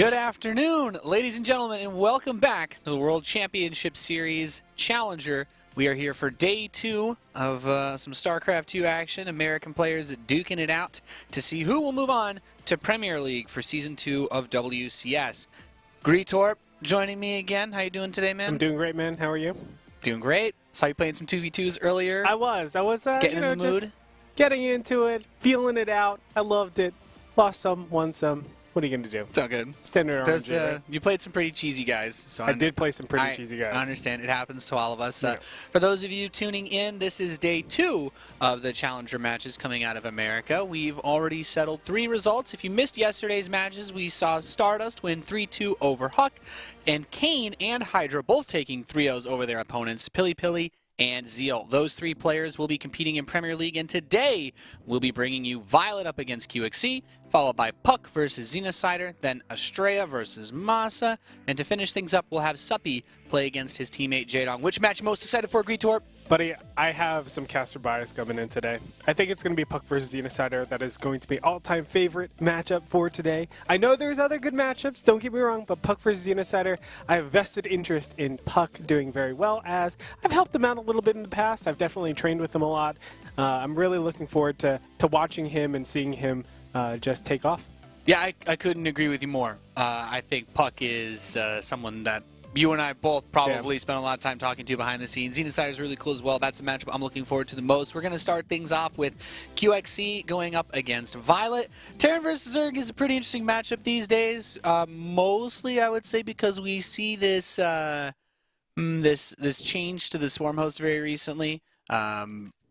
Good afternoon, ladies and gentlemen, and welcome back to the World Championship Series Challenger. We are here for day 2 of some StarCraft 2 action. American players duking it out to see who will move on to Premier League for Season 2 of WCS. Greetorp joining me again. How you doing today, man? I'm doing great, man. How are you? Doing great. Saw you playing some 2v2s earlier. I was getting in the mood. just getting into it, feeling it out. I loved it. Lost some, won some. What are you going to do? It's all good. Standard RNG, right? You played some pretty cheesy guys. So I did play some pretty cheesy guys. I understand. It happens to all of us. Yeah. For those of you tuning in, this is day 2 of the Challenger matches coming out of America. We've already settled 3 results. If you missed yesterday's matches, we saw Stardust win 3-2 over Huck, and Kane and Hydra both taking 3-0s over their opponents, Pili Pili and Zeal. Those 3 players will be competing in Premier League, and today we'll be bringing you viOlet up against coLqxc, followed by Puck versus Xenocider, then Estrella versus Masa, and to finish things up, we'll have Suppy play against his teammate Jaedong. Which match you most excited for, Greetorp? Buddy, I have some caster bias coming in today. I think it's going to be Puck versus Xenocider. That is going to be all-time favorite matchup for today. I know there's other good matchups, don't get me wrong, but Puck versus Xenocider, I have vested interest in Puck doing very well, as I've helped him out a little bit in the past. I've definitely trained with him a lot. I'm really looking forward to watching him and seeing him just take off. Yeah, I couldn't agree with you more. I think Puck is someone that you and I both probably spent a lot of time talking to behind the scenes. Xenocider is really cool as well. That's the matchup I'm looking forward to the most. We're going to start things off with coLqxc going up against viOlet. Terran versus Zerg is a pretty interesting matchup these days. Mostly, I would say, because we see this this change to the Swarm host very recently.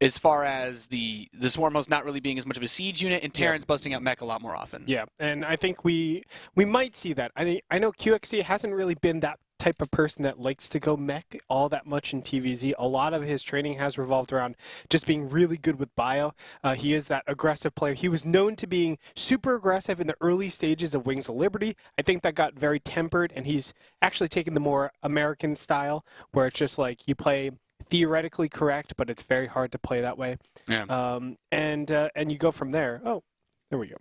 As far as the Swarm host not really being as much of a siege unit, and Terran's busting out mech a lot more often. Yeah, and I think we might see that. I know coLqxc hasn't really been that type of person that likes to go mech all that much in TvZ. A lot of his training has revolved around just being really good with bio. He is that aggressive player. He was known to being super aggressive in the early stages of Wings of Liberty. I think that got very tempered, and he's actually taken the more American style, where it's just like you play theoretically correct, but it's very hard to play that way. Yeah. And you go from there. Oh, there we go.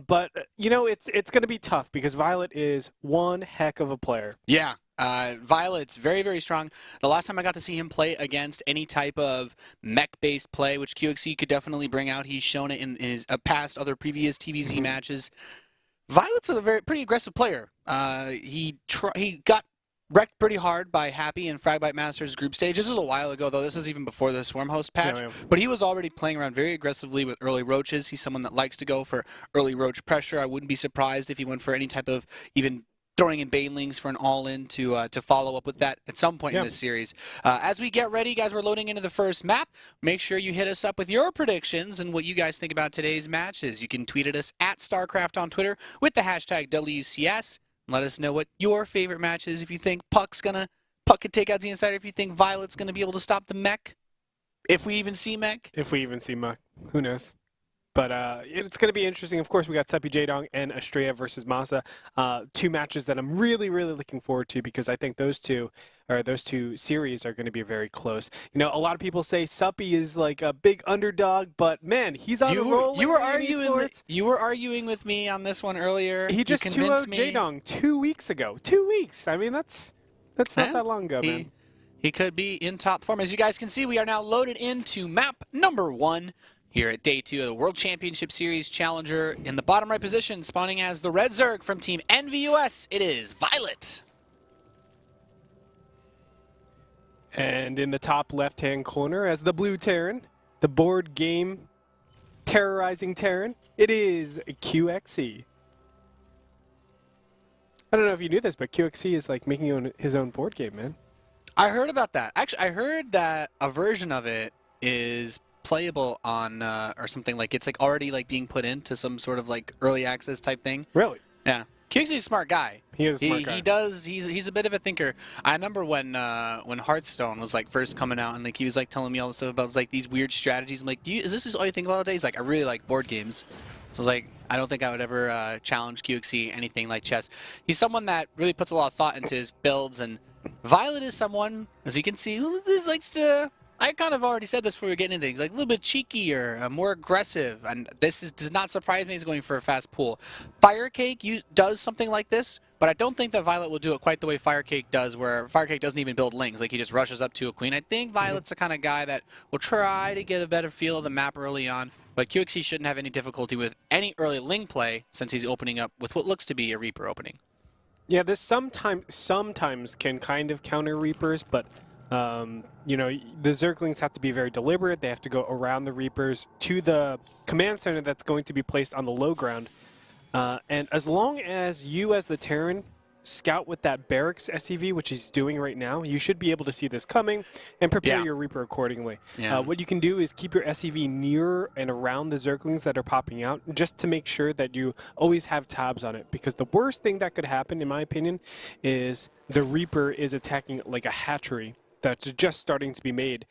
But you know, it's going to be tough because viOlet is one heck of a player. Yeah. viOlet's very, very strong. The last time I got to see him play against any type of mech-based play, which coLqxc could definitely bring out, he's shown it in his past other previous TvZ matches. viOlet's a pretty aggressive player. He got wrecked pretty hard by Happy and Fragbite Masters group stage. This was a while ago, though. This is even before the Swarm host patch. Yeah. But he was already playing around very aggressively with early roaches. He's someone that likes to go for early roach pressure. I wouldn't be surprised if he went for any type of even throwing in banelings for an all-in to follow up with that at some point in this series. As we get ready, guys, we're loading into the first map. Make sure you hit us up with your predictions and what you guys think about today's matches. You can tweet at us at StarCraft on Twitter with the hashtag WCS. Let us know what your favorite match is. If you think Puck could take out Xenocider, if you think viOlet's going to be able to stop the mech. If we even see mech. If we even see mech. Who knows? But it's going to be interesting. Of course, we got Suppy Jaedong and Estrella versus Masa. 2 matches that I'm really, really looking forward to, because I think those two series are going to be very close. You know, a lot of people say Suppy is like a big underdog, but man, he's on a roll. You were arguing with me on this one earlier. He just 2-0'd Jaedong 2 weeks ago. 2 weeks. I mean, that's not that long ago, man. He could be in top form. As you guys can see, we are now loaded into map number 1. Here at day 2 of the World Championship Series Challenger. In the bottom right position, spawning as the Red Zerg from Team NVUS, it is viOlet. And in the top left-hand corner, as the Blue Terran, the board game terrorizing Terran, it is coLqxc. I don't know if you knew this, but coLqxc is like making his own board game, man. I heard about that. Actually, I heard that a version of it is playable on or something, like it's like already like being put into some sort of like early access type thing. Really? Yeah. coLqxc is a smart guy. He is a smart guy. He's a bit of a thinker. I remember when Hearthstone was like first coming out, and like he was like telling me all this stuff about like these weird strategies. I'm like, is this just all you think about all day? He's like, I really like board games. So I was like, I don't think I would ever challenge coLqxc anything like chess. He's someone that really puts a lot of thought into his builds, and viOlet is someone, as you can see, who likes to I kind of already said this before we get into things, like a little bit cheekier, more aggressive, and does not surprise me. He's going for a fast pull. Firecake does something like this, but I don't think that viOlet will do it quite the way Firecake does, where Firecake doesn't even build lings, like he just rushes up to a queen. I think viOlet's the kind of guy that will try to get a better feel of the map early on, but coLqxc shouldn't have any difficulty with any early ling play since he's opening up with what looks to be a Reaper opening. Yeah, this sometimes can kind of counter Reapers, but you know, the Zerglings have to be very deliberate. They have to go around the Reapers to the command center that's going to be placed on the low ground. And as long as you, as the Terran, scout with that Barracks SCV, which he's doing right now, you should be able to see this coming and prepare your Reaper accordingly. What you can do is keep your SCV near and around the Zerglings that are popping out, just to make sure that you always have tabs on it. Because the worst thing that could happen, in my opinion, is the Reaper is attacking like a hatchery that's just starting to be made,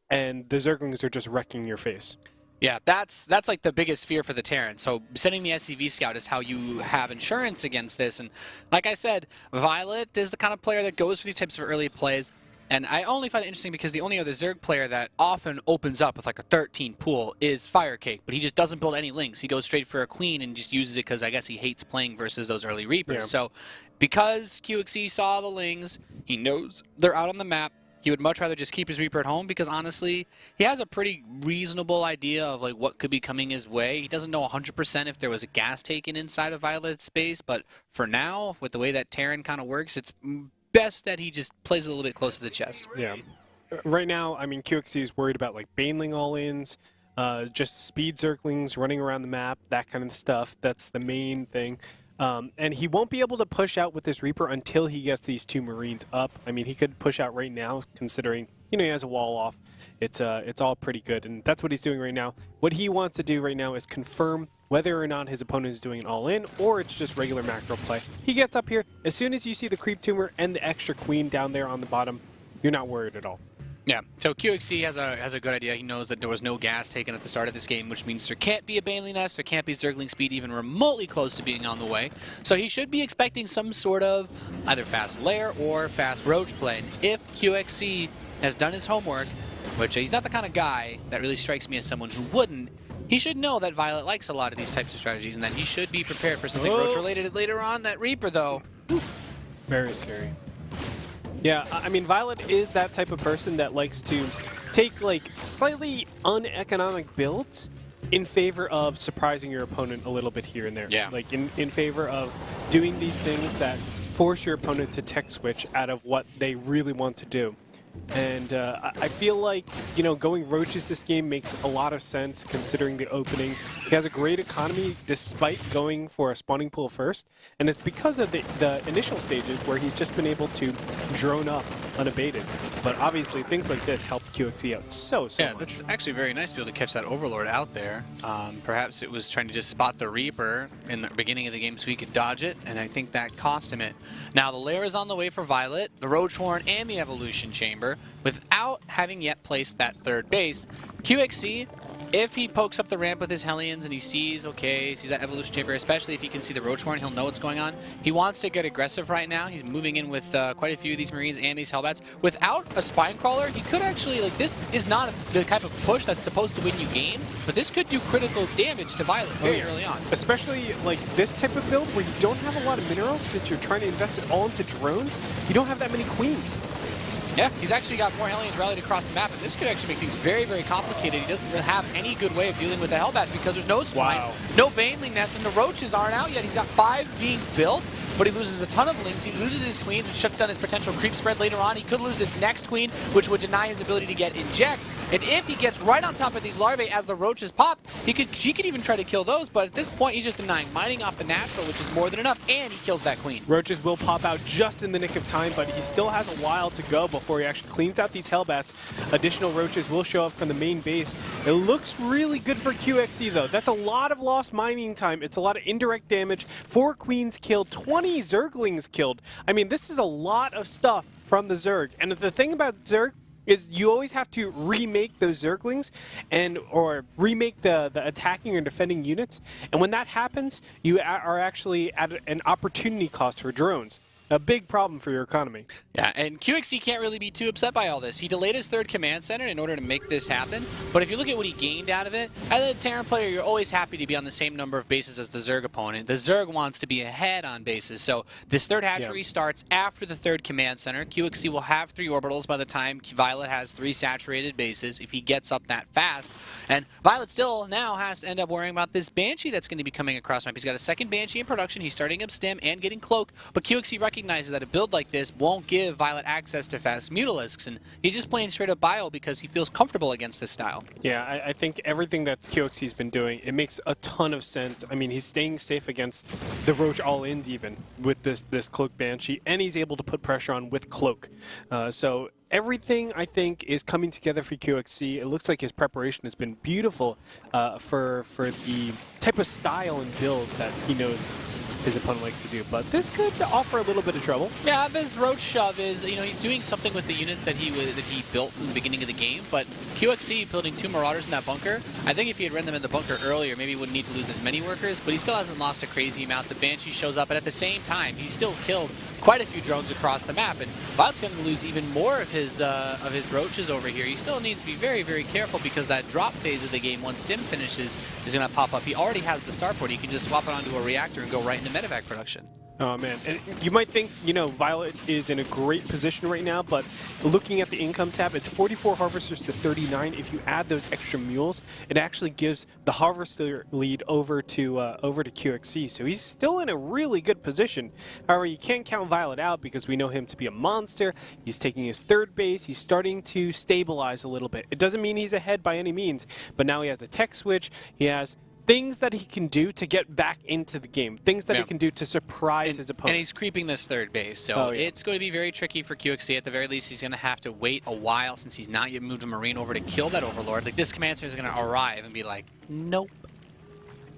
and the Zerglings are just wrecking your face. Yeah, that's like the biggest fear for the Terran. So sending the SCV scout is how you have insurance against this. And like I said, viOlet is the kind of player that goes for these types of early plays. And I only find it interesting because the only other Zerg player that often opens up with like a 13 pool is Firecake, but he just doesn't build any links. He goes straight for a queen and just uses it because I guess he hates playing versus those early Reapers. Yeah. So because coLqxc saw the lings, he knows they're out on the map. He would much rather just keep his Reaper at home because honestly, he has a pretty reasonable idea of like what could be coming his way. He doesn't know 100% if there was a gas taken inside of viOlet space, but for now, with the way that Terran kind of works, it's best that he just plays a little bit close to the chest. Yeah. Right now, I mean, coLqxc is worried about like Baneling all-ins, just speed Zerglings running around the map, that kind of stuff. That's the main thing. And he won't be able to push out with this Reaper until he gets these 2 Marines up. I mean, he could push out right now, considering, you know, he has a wall off. It's all pretty good, and that's what he's doing right now. What he wants to do right now is confirm whether or not his opponent is doing an all-in, or it's just regular macro play. He gets up here. As soon as you see the creep tumor and the extra queen down there on the bottom, you're not worried at all. Yeah, so coLqxc has a good idea. He knows that there was no gas taken at the start of this game, which means there can't be a Baneling nest, there can't be Zergling speed even remotely close to being on the way. So he should be expecting some sort of either fast lair or fast roach play. And if coLqxc has done his homework, which he's not the kind of guy that really strikes me as someone who wouldn't, he should know that viOlet likes a lot of these types of strategies and that he should be prepared for something roach related later on. That Reaper though, very scary. Yeah, I mean, viOlet is that type of person that likes to take, like, slightly uneconomic builds in favor of surprising your opponent a little bit here and there. Yeah. Like, in favor of doing these things that force your opponent to tech switch out of what they really want to do. And I feel like, you know, going roaches this game makes a lot of sense considering the opening. He has a great economy despite going for a spawning pool first, and it's because of the initial stages where he's just been able to drone up unabated. But obviously things like this help coLqxc out so much. Yeah, that's actually very nice to be able to catch that Overlord out there. Perhaps it was trying to just spot the Reaper in the beginning of the game so he could dodge it, and I think that cost him it. Now the lair is on the way for viOlet, the Roach Horn, and the Evolution Chamber, without having yet placed that third base. coLqxc, if he pokes up the ramp with his Hellions and he sees, okay, sees that Evolution Chamber, especially if he can see the Roach Horn, he'll know what's going on. He wants to get aggressive right now. He's moving in with quite a few of these Marines and these Hellbats. Without a Spine Crawler, he could actually, like, this is not the type of push that's supposed to win you games, but this could do critical damage to viOlet very early on. Especially, like, this type of build where you don't have a lot of minerals since you're trying to invest it all into drones. You don't have that many queens. Yeah, he's actually got more Hellions rallied across the map, and this could actually make things very, very complicated. He doesn't really have any good way of dealing with the Hellbats because there's no Spine, no Baneling Nest, and the Roaches aren't out yet. He's got 5 being built, but he loses a ton of links. He loses his queens, which shuts down his potential creep spread later on. He could lose this next queen, which would deny his ability to get injects. And if he gets right on top of these larvae as the Roaches pop, he could even try to kill those, but at this point he's just denying mining off the natural, which is more than enough, and he kills that queen. Roaches will pop out just in the nick of time, but he still has a while to go before he actually cleans out these Hellbats. Additional Roaches will show up from the main base. It looks really good for coLqxc though. That's a lot of lost mining time. It's a lot of indirect damage. 4 queens killed, 20 Zerglings killed. I mean, this is a lot of stuff from the Zerg. And the thing about Zerg is you always have to remake those Zerglings or remake the attacking or defending units. And when that happens, you are actually at an opportunity cost for drones. a big problem for your economy. Yeah, and coLqxc can't really be too upset by all this. He delayed his third command center in order to make this happen, but if you look at what he gained out of it, as a Terran player, you're always happy to be on the same number of bases as the Zerg opponent. The Zerg wants to be ahead on bases, so this third hatchery starts after the third command center. coLqxc will have 3 orbitals by the time viOlet has 3 saturated bases if he gets up that fast, and viOlet still now has to end up worrying about this Banshee that's going to be coming across map. He's got a second Banshee in production, he's starting up stim and getting cloak, but coLqxc recognizes that a build like this won't give viOlet access to fast Mutalisks, and he's just playing straight up bio because he feels comfortable against this style. Yeah, I think everything that coLqxc's been doing, it makes a ton of sense. I mean, he's staying safe against the Roach all-ins even with this Cloak Banshee, and he's able to put pressure on with Cloak. So everything, I think, is coming together for coLqxc. It looks like his preparation has been beautiful for the type of style and build that he knows his opponent likes to do, but this could offer a little bit of trouble. Yeah, this Roach shove is, he's doing something with the units that he built from the beginning of the game, but coLqxc building 2 Marauders in that bunker, I think if he had run them in the bunker earlier, maybe he wouldn't need to lose as many workers, but he still hasn't lost a crazy amount. The Banshee shows up, and at the same time, he's still killed quite a few drones across the map, and viOlet's going to lose even more of his Roaches over here. He still needs to be very, very careful because that drop phase of the game, once stim finishes, is going to pop up. He already has the starport. He can just swap it onto a reactor and go right into medevac production. Oh man, and you might think, viOlet is in a great position right now, but looking at the income tab, it's 44 harvesters to 39. If you add those extra mules, it actually gives the harvester lead over to coLqxc. So he's still in a really good position. However, you can't count viOlet out because we know him to be a monster. He's taking his third base. He's starting to stabilize a little bit. It doesn't mean he's ahead by any means, but now he has a tech switch. He has things that he can do to get back into the game, things that he can do to surprise his opponent. And he's creeping this third base, so it's going to be very tricky for coLqxc. At the very least, he's going to have to wait a while since he's not yet moved a Marine over to kill that Overlord. Like, this command center is going to arrive and be like, nope,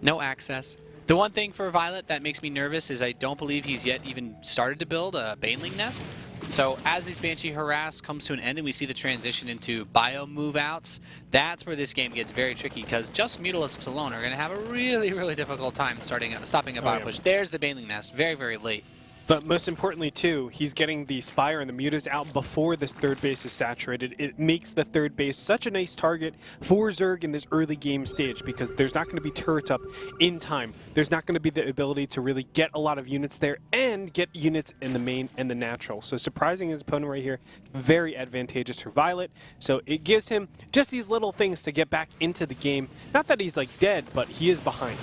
no access. The one thing for viOlet that makes me nervous is I don't believe he's yet even started to build a Baneling nest. So as this Banshee harass comes to an end and we see the transition into bio move-outs, that's where this game gets very tricky because just Mutalisks alone are going to have a really, really difficult time stopping a bio push. There's the Baneling nest, very, very late. But most importantly, too, he's getting the Spire and the Mutas out before this third base is saturated. It makes the third base such a nice target for Zerg in this early game stage because there's not going to be turrets up in time. There's not going to be the ability to really get a lot of units there and get units in the main and the natural. So surprising his opponent right here, very advantageous for viOlet. So it gives him just these little things to get back into the game. Not that he's like dead, but he is behind.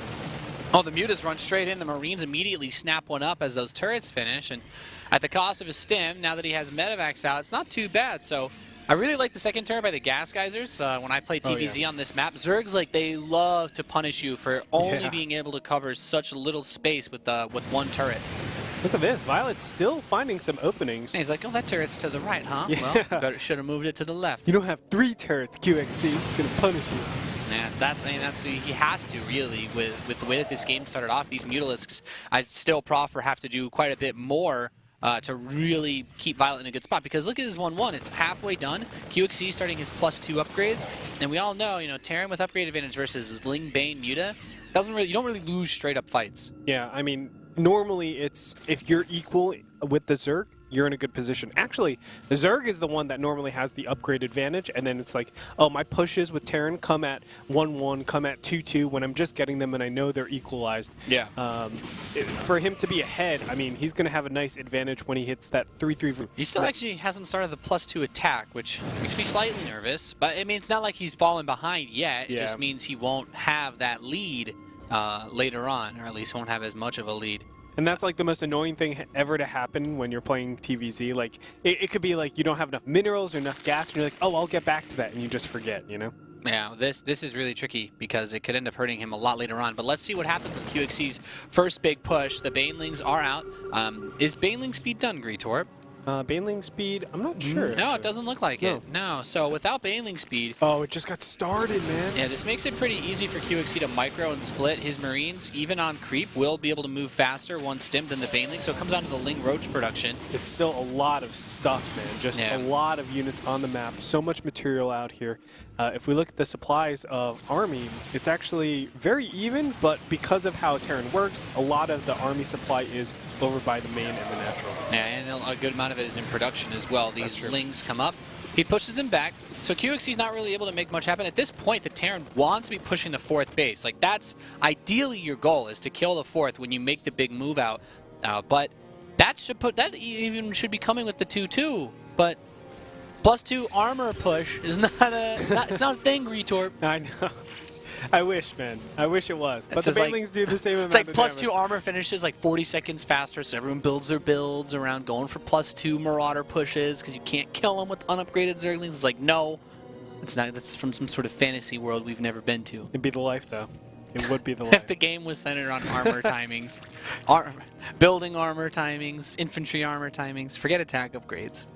Oh, the Mutas run straight in. The Marines immediately snap one up as those turrets finish. And at the cost of his stim, now that he has medevacs out, it's not too bad. So I really like the second turret by the Gas Geysers. When I play TvZ on this map, Zergs, they love to punish you for only being able to cover such a little space with one turret. Look at this. viOlet's still finding some openings. And he's like, oh, that turret's to the right, huh? Yeah. Well, should have moved it to the left. You don't have 3 turrets, coLqxc. It's going to punish you. Yeah, he has to, really, with the way that this game started off. These Mutalisks, I'd still proffer have to do quite a bit more to really keep viOlet in a good spot. Because look at his 1-1, it's halfway done. coLqxc starting his +2 upgrades, and we all know, Terran with upgrade advantage versus Ling Bane Muta, you don't really lose straight up fights. Yeah, I mean, normally it's if you're equal with the Zerg, you're in a good position. Actually, the Zerg is the one that normally has the upgrade advantage, and then it's like, oh, my pushes with Terran come at 1-1, come at 2-2 when I'm just getting them and I know they're equalized. Yeah. For him to be ahead, I mean, he's going to have a nice advantage when he hits that 3-3. He still actually hasn't started the +2 attack, which makes me slightly nervous. But, I mean, it's not like he's fallen behind yet. It just means he won't have that lead later on, or at least won't have as much of a lead. And that's like the most annoying thing ever to happen when you're playing TvZ. Like, it could be like you don't have enough minerals or enough gas, and you're like, oh, I'll get back to that, and you just forget, Yeah, this is really tricky because it could end up hurting him a lot later on. But let's see what happens with coLqxc's first big push. The Banelings are out. Is Baneling speed done, Greetor? Baneling speed, I'm not sure. No, actually. it doesn't look like it. No, so without Baneling speed, Oh, it just got started, man. yeah, this makes it pretty easy for coLqxc to micro and split. His Marines, even on creep, will be able to move faster once stimmed than the Baneling, so it comes down to the Ling Roach production. It's still a lot of stuff, man. Just a lot of units on the map. So much material out here. If we look at the supplies of Army, it's actually very even, but because of how Terran works, a lot of the Army supply is over by the main and the natural. Yeah, and a good amount of it is in production as well. These Lings come up, he pushes them back, so coLqxc's not really able to make much happen. At this point, the Terran wants to be pushing the 4th base. Like, that's ideally your goal, is to kill the 4th when you make the big move out. But that even should be coming with the 2-2, but +2 armor push is it's not a thing, Retorp. I know. I wish, man. I wish it was. But the Banelings do the same amount It's like of +2 damage. armor finishes like 40 seconds faster, so everyone builds their builds around going for +2 Marauder pushes because you can't kill them with unupgraded Zerglings. It's like, no, it's not. That's from some sort of fantasy world we've never been to. It'd be the life, though. It would be the life. If the game was centered on armor timings, building armor timings, infantry armor timings, forget attack upgrades.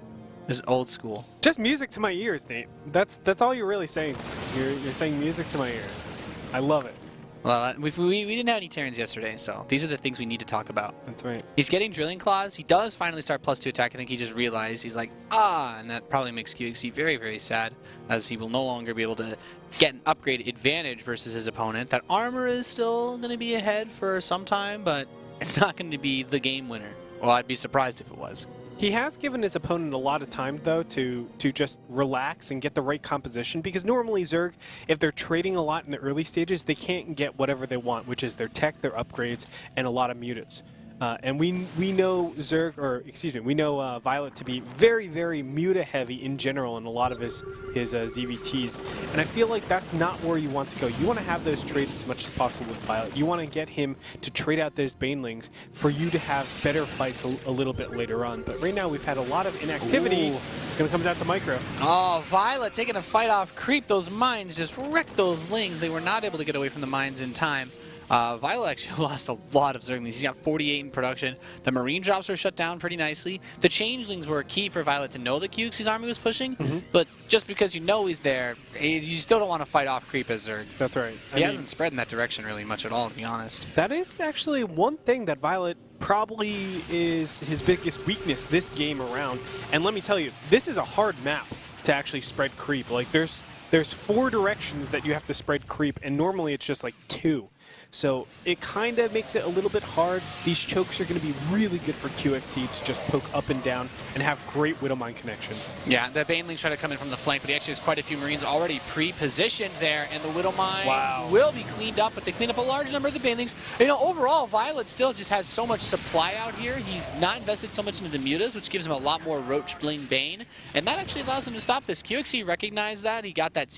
This is old school. Just music to my ears, Nate. That's all you're really saying. You're saying music to my ears. I love it. Well, we didn't have any Terrans yesterday, so these are the things we need to talk about. That's right. He's getting Drilling Claws. He does finally start +2 attack. I think he just realized, he's like, and that probably makes coLqxc very, very sad, as he will no longer be able to get an upgrade advantage versus his opponent. That armor is still going to be ahead for some time, but it's not going to be the game winner. Well, I'd be surprised if it was. He has given his opponent a lot of time, though, to just relax and get the right composition, because normally Zerg, if they're trading a lot in the early stages, they can't get whatever they want, which is their tech, their upgrades, and a lot of mutants. And we know we know viOlet to be very, very muta heavy in general in a lot of his ZVTs, and I feel like that's not where you want to go. You want to have those trades as much as possible with viOlet. You want to get him to trade out those Banelings for you to have better fights a little bit later on. But right now we've had a lot of inactivity. Ooh. It's going to come down to micro. Oh, viOlet taking a fight off creep. Those mines just wrecked those Lings. They were not able to get away from the mines in time. viOlet actually lost a lot of Zerglings. He's got 48 in production. The Marine drops were shut down pretty nicely. The Changelings were key for viOlet to know that coLqxc's army was pushing, but just because you know he's there, you still don't want to fight off creep as Zerg. That's right. He hasn't spread in that direction really much at all, to be honest. That is actually one thing that viOlet probably is his biggest weakness this game around. And let me tell you, this is a hard map to actually spread creep. Like, there's 4 directions that you have to spread creep, and normally it's just like 2. So it kind of makes it a little bit hard. These chokes are going to be really good for coLqxc to just poke up and down and have great Widowmine connections. Yeah, the Banelings try to come in from the flank, but he actually has quite a few Marines already pre-positioned there, and the Widowmines will be cleaned up, but they clean up a large number of the Banelings. You know, overall, viOlet still just has so much supply out here. He's not invested so much into the mutas, which gives him a lot more Roach Bling Bane, and that actually allows him to stop this. coLqxc recognized that. He got that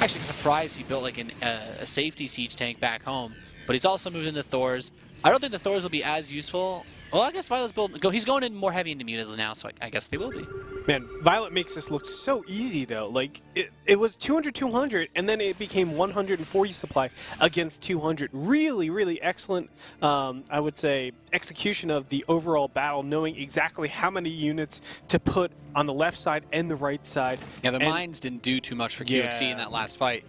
actually surprised he built like a safety siege tank back home, but he's also moved into Thors. I don't think the Thors will be as useful. Well, I guess viOlet's he's going in more heavy into mutas now, so I guess they will be. Man, viOlet makes this look so easy, though. Like, it was 200, and then it became 140 supply against 200. Really, really excellent, I would say, execution of the overall battle, knowing exactly how many units to put on the left side and the right side. Yeah, the mines didn't do too much for coLqxc in that last fight.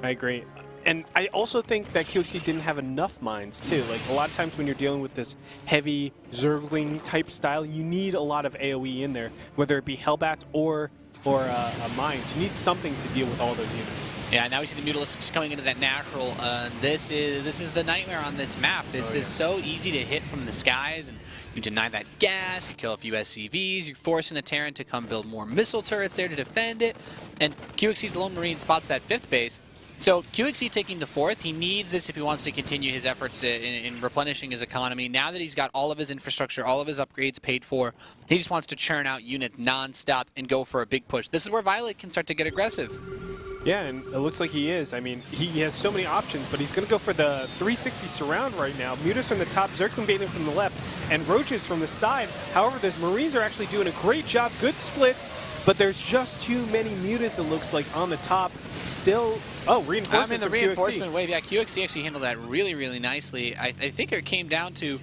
I agree. And I also think that coLqxc didn't have enough mines, too. Like, a lot of times when you're dealing with this heavy Zergling type style, you need a lot of AoE in there, whether it be Hellbats or mines. You need something to deal with all those units. Yeah, now we see the Mutalisks coming into that natural. This is the nightmare on this map. This is so easy to hit from the skies, and you deny that gas, you kill a few SCVs, you're forcing the Terran to come build more missile turrets there to defend it, and coLqxc's Lone Marine spots that 5th base. So coLqxc taking the 4th, he needs this if he wants to continue his efforts in replenishing his economy. Now that he's got all of his infrastructure, all of his upgrades paid for, he just wants to churn out units non-stop and go for a big push. This is where viOlet can start to get aggressive. Yeah, and it looks like he is. I mean, he has so many options, but he's going to go for the 360 surround right now. Mutas from the top, Zergling Baneling from the left, and Roaches from the side. However, those Marines are actually doing a great job. Good splits, but there's just too many Mutas, it looks like, on the top. Still, reinforcements. I mean, the reinforcement wave, yeah, coLqxc actually handled that really, really nicely. I think it came down to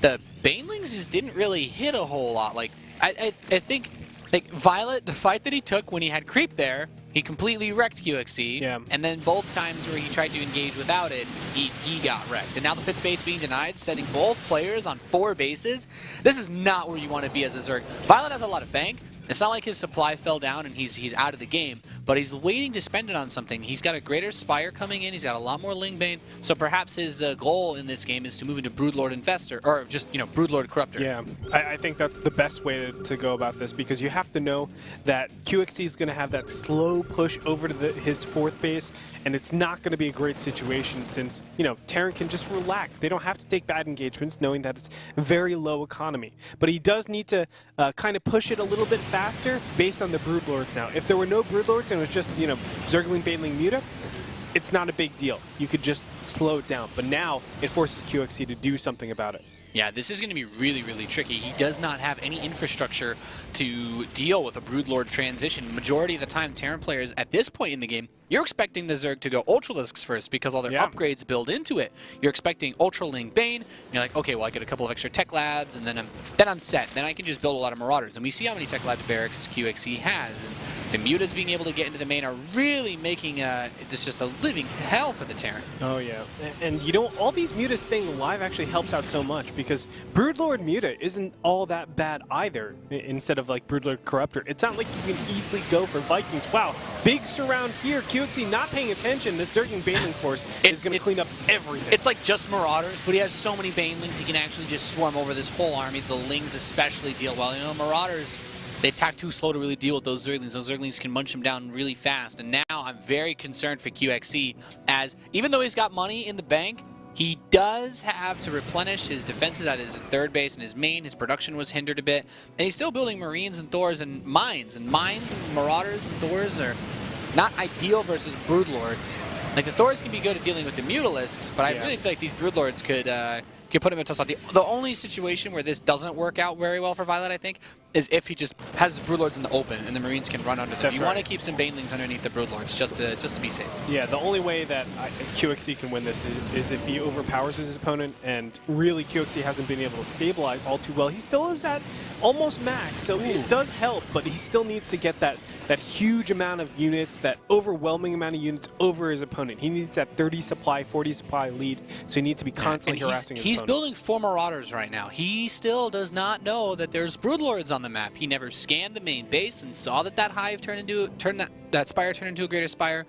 the Banelings just didn't really hit a whole lot. Like, I think, like, viOlet, the fight that he took when he had creep there, he completely wrecked coLqxc. Yeah. And then both times where he tried to engage without it, he got wrecked. And now the 5th base being denied, setting both players on 4 bases. This is not where you want to be as a Zerg. viOlet has a lot of bank. It's not like his supply fell down and he's out of the game, but he's waiting to spend it on something. He's got a greater Spire coming in. He's got a lot more Lingbane. So perhaps his goal in this game is to move into Broodlord Infestor, or just, you know, Broodlord Corruptor. Yeah, I think that's the best way to go about this, because you have to know that coLqxc is going to have that slow push over to his 4th base, and it's not going to be a great situation since, you know, Terran can just relax. They don't have to take bad engagements knowing that it's very low economy. But he does need to kind of push it a little bit faster based on the Broodlords now. If there were no Broodlords and it was just, you know, Zergling, Baneling, Muta, it's not a big deal. You could just slow it down. But now it forces coLqxc to do something about it. Yeah, this is going to be really, really tricky. He does not have any infrastructure to deal with a Broodlord transition. Majority of the time, Terran players at this point in the game, you're expecting the Zerg to go Ultralisks first because all their upgrades build into it. You're expecting Ultraling Bane. You're like, okay, well, I get a couple of extra tech labs, and then I'm set. Then I can just build a lot of Marauders. And we see how many tech lab barracks coLqxc has. And the Mutas being able to get into the main are really making this just a living hell for the Terran. Oh, yeah. And you know, all these Mutas staying alive actually helps out so much, because Broodlord Muta isn't all that bad either, instead of like Broodlord Corruptor. It's not like you can easily go for Vikings. Wow, big surround here. coLqxc not paying attention. The Zergling Baneling force is going to clean up everything. It's like just Marauders, but he has so many Banelings, he can actually just swarm over this whole army. The Lings especially deal well. You know, Marauders, they attack too slow to really deal with those Zerglings. Those Zerglings can munch them down really fast. And now I'm very concerned for coLqxc, as even though he's got money in the bank, he does have to replenish his defenses at his 3rd base and his main. His production was hindered a bit. And he's still building Marines and Thors and Mines. And Mines and Marauders and Thors are not ideal versus Broodlords. Like, the Thors can be good at dealing with the Mutalisks, but I really feel like these Broodlords could put him in a tough spot. The only situation where this doesn't work out very well for viOlet, I think, is if he just has his Broodlords in the open and the Marines can run under them. That's you want to keep some Banelings underneath the Broodlords just to be safe. Yeah, the only way that coLqxc can win this is if he overpowers his opponent, and really coLqxc hasn't been able to stabilize all too well. He still is at almost max, so it does help, but he still needs to get that huge amount of units, that overwhelming amount of units over his opponent. He needs that 30 supply, 40 supply lead, so he needs to be constantly harassing his opponent. He's building 4 Marauders right now. He still does not know that there's Broodlords on the map. He never scanned the main base and saw that Hive that Spire turned into a greater Spire.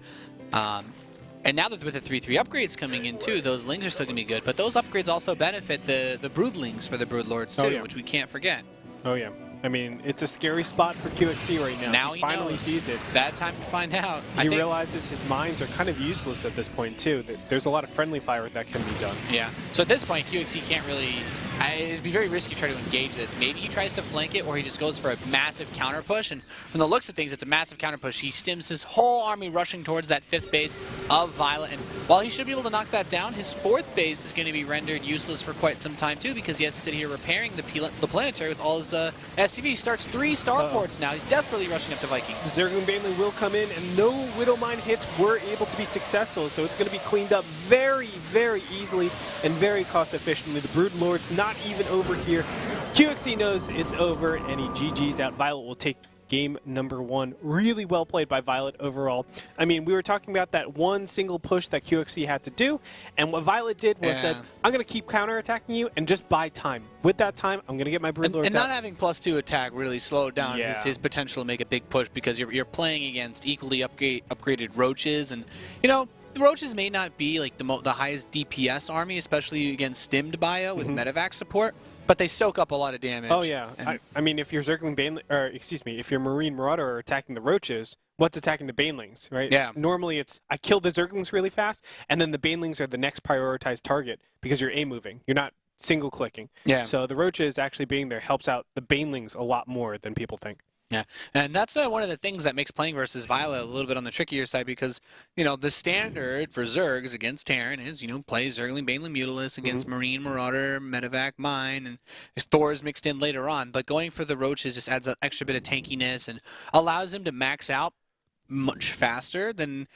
And now that with the 3/3 upgrades coming in too, those Lings are still going to be good. But those upgrades also benefit the Broodlings for the Broodlords too, which we can't forget. Oh yeah. I mean, it's a scary spot for coLqxc right now. Now he finally knows. sees it. Bad time to find out. He realizes his mines are kind of useless at this point too. There's a lot of friendly fire that can be done. Yeah. So at this point, coLqxc can't really. It'd be very risky to try to engage this. Maybe he tries to flank it, or he just goes for a massive counter push. And from the looks of things, it's a massive counter push. He stims his whole army rushing towards that 5th base of viOlet. And while he should be able to knock that down, his 4th base is going to be rendered useless for quite some time too, because he has to sit here repairing the planetary with all his SCV. He starts 3 starports now. He's desperately rushing up to Vikings. Zergling Baneling will come in, and no Widowmine hits were able to be successful, so it's going to be cleaned up very, very easily and very cost efficiently. The Broodlords not even over here. coLqxc knows it's over, and he GG's out. viOlet will take game number 1. Really well played by viOlet overall. I mean, we were talking about that one single push that coLqxc had to do, and what viOlet did was said, I'm going to keep counterattacking you and just buy time. With that time, I'm going to get my Broodlord and not having +2 attack really slowed down his potential to make a big push, because you're playing against equally upgraded Roaches, and, you know, the Roaches may not be like the highest DPS army, especially against stimmed bio with medevac support, but they soak up a lot of damage. Oh yeah, I mean, if your Zergling if your Marine Marauder are attacking the Roaches, what's attacking the Banelings, right? Yeah. Normally it's, I kill the Zerglings really fast, and then the Banelings are the next prioritized target because you're A-moving. You're not single clicking. Yeah. So the Roaches actually being there helps out the Banelings a lot more than people think. Yeah, and that's one of the things that makes playing versus viOlet a little bit on the trickier side, because, you know, the standard for Zergs against Terran is, you know, play Zergling, Baneling, Mutalisk against Marine, Marauder, Medevac, Mine, and Thor's mixed in later on. But going for the Roaches just adds an extra bit of tankiness and allows him to max out much faster than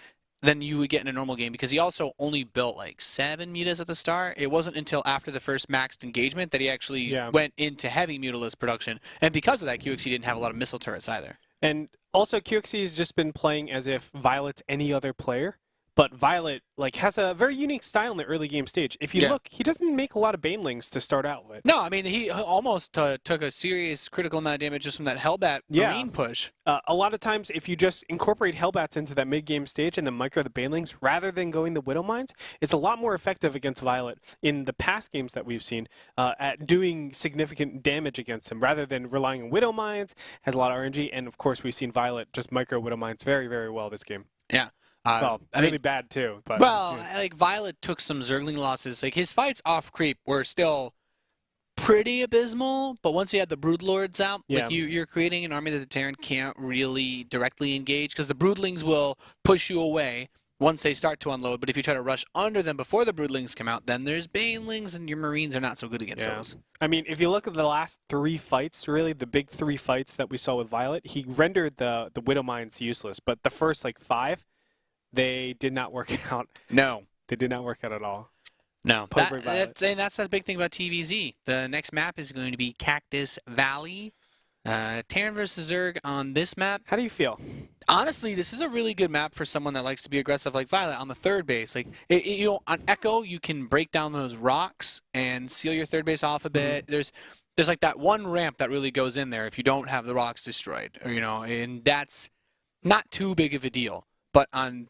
than you would get in a normal game because he also only built like 7 mutas at the start. It wasn't until after the first maxed engagement that he actually went into heavy mutalist production. And because of that, QXC didn't have a lot of missile turrets either. And also QXC has just been playing as if viOlet's any other player. But viOlet has a very unique style in the early game stage. If you look, he doesn't make a lot of banelings to start out with. No, I mean, he almost took a serious critical amount of damage just from that Hellbat Marine push. A lot of times, if you just incorporate Hellbats into that mid-game stage and then micro the banelings, rather than going the Widow Mines, it's a lot more effective against viOlet in the past games that we've seen at doing significant damage against him, rather than relying on Widow Mines, has a lot of RNG, and of course, we've seen viOlet just micro Widow Mines very, very well this game. Yeah. Well, really bad too. But, like viOlet took some Zergling losses. Like his fights off creep were still pretty abysmal, but once you had the Broodlords out, like you're creating an army that the Terran can't really directly engage because the Broodlings will push you away once they start to unload. But if you try to rush under them before the Broodlings come out, then there's Banelings, and your Marines are not so good against those. I mean, if you look at the last 3 fights, really the big 3 fights that we saw with viOlet, he rendered the Widow Mines useless. But the first 5. They did not work out. No. They did not work out at all. No. That's the big thing about TvZ. The next map is going to be Cactus Valley. Terran versus Zerg on this map. How do you feel? Honestly, this is a really good map for someone that likes to be aggressive like viOlet on the third base. Like, on Echo, you can break down those rocks and seal your third base off a bit. There's like that one ramp that really goes in there if you don't have the rocks destroyed, or and that's not too big of a deal. But on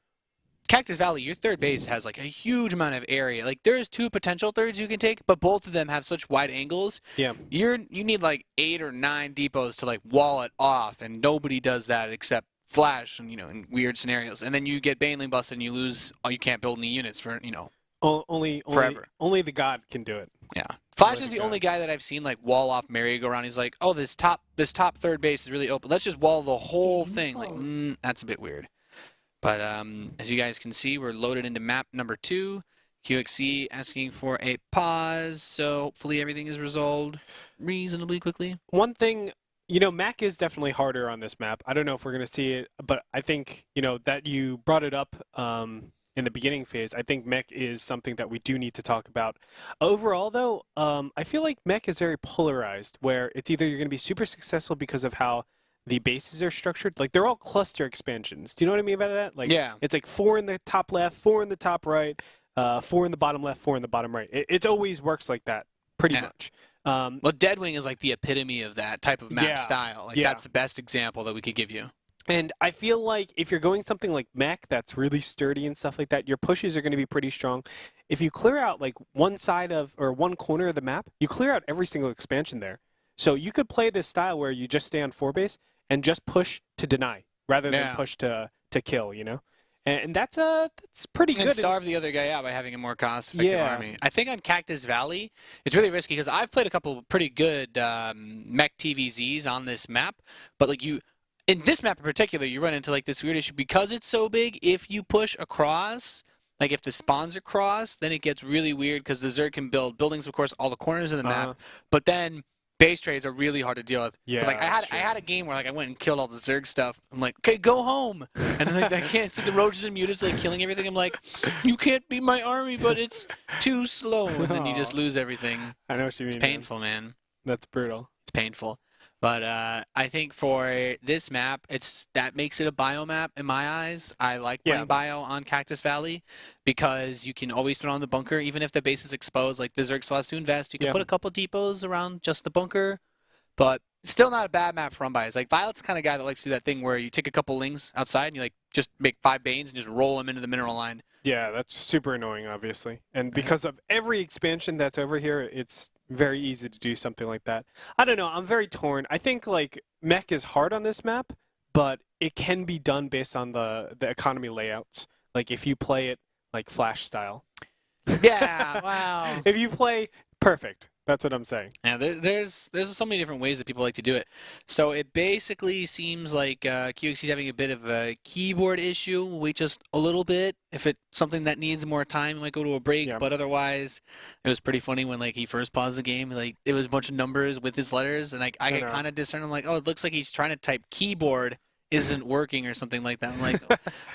Cactus Valley, your third base has a huge amount of area. Like there's 2 potential thirds you can take, but both of them have such wide angles. Yeah. You need 8 or 9 depots to wall it off, and nobody does that except Flash and in weird scenarios. And then you get Baneling busted and you lose. You can't build any units for forever. Only the god can do it. Yeah. Flash is the only guy that I've seen wall off merry-go-round. He's like, oh, this top third base is really open. Let's just wall the whole thing. That's a bit weird. But as you guys can see, we're loaded into map number 2. QXC asking for a pause, so hopefully everything is resolved reasonably quickly. One thing, Mac is definitely harder on this map. I don't know if we're going to see it, but I think, that you brought it up in the beginning phase. I think mech is something that we do need to talk about. Overall, though, I feel like mech is very polarized, where it's either you're going to be super successful because of how the bases are structured. They're all cluster expansions. Do you know what I mean by that? It's 4 in the top left, 4 in the top right, 4 in the bottom left, 4 in the bottom right. It always works like that, pretty much. Well, Deadwing is the epitome of that type of map style. That's the best example that we could give you. And I feel like if you're going something like mech that's really sturdy and stuff like that, your pushes are going to be pretty strong. If you clear out one side or one corner of the map, you clear out every single expansion there. So you could play this style where you just stay on 4 base and just push to deny rather than push to kill, And that's pretty good. And starve the other guy out by having a more cost-effective army. I think on Cactus Valley, it's really risky because I've played a couple pretty good mech TVZs on this map, but in this map in particular, you run into this weird issue because it's so big. If you push across, if the spawns are crossed, then it gets really weird because the Zerg can build buildings, of course, all the corners of the map, but then base trades are really hard to deal with. Yeah, I had a game where I went and killed all the Zerg stuff. I'm like, okay, go home. And then I can't see the roaches and mutas killing everything. I'm like, you can't beat my army, but it's too slow. And then you just lose everything. I know what you mean. It's painful, man. That's brutal. It's painful. But I think for this map, that makes it a bio map in my eyes. I like playing bio on Cactus Valley because you can always throw on the bunker, even if the base is exposed. The Zerg still has to invest. You can put a couple depots around just the bunker, but it's still not a bad map for unbiased. Violet's the kind of guy that likes to do that thing where you take a couple lings outside and you just make 5 Banes and just roll them into the mineral line. Yeah, that's super annoying, obviously. And because of every expansion that's over here, it's very easy to do something like that. I don't know. I'm very torn. I think mech is hard on this map, but it can be done based on the economy layouts. If you play it Flash style. Yeah. Wow. If you play perfect. That's what I'm saying. Yeah, there's so many different ways that people like to do it. So it basically seems like QXC is having a bit of a keyboard issue. We'll wait just a little bit. If it's something that needs more time, we might go to a break. Yeah. But otherwise, it was pretty funny when he first paused the game. It was a bunch of numbers with his letters, and I get kind of discerned. I'm like, oh, it looks like he's trying to type keyboard isn't working or something like that. I'm like,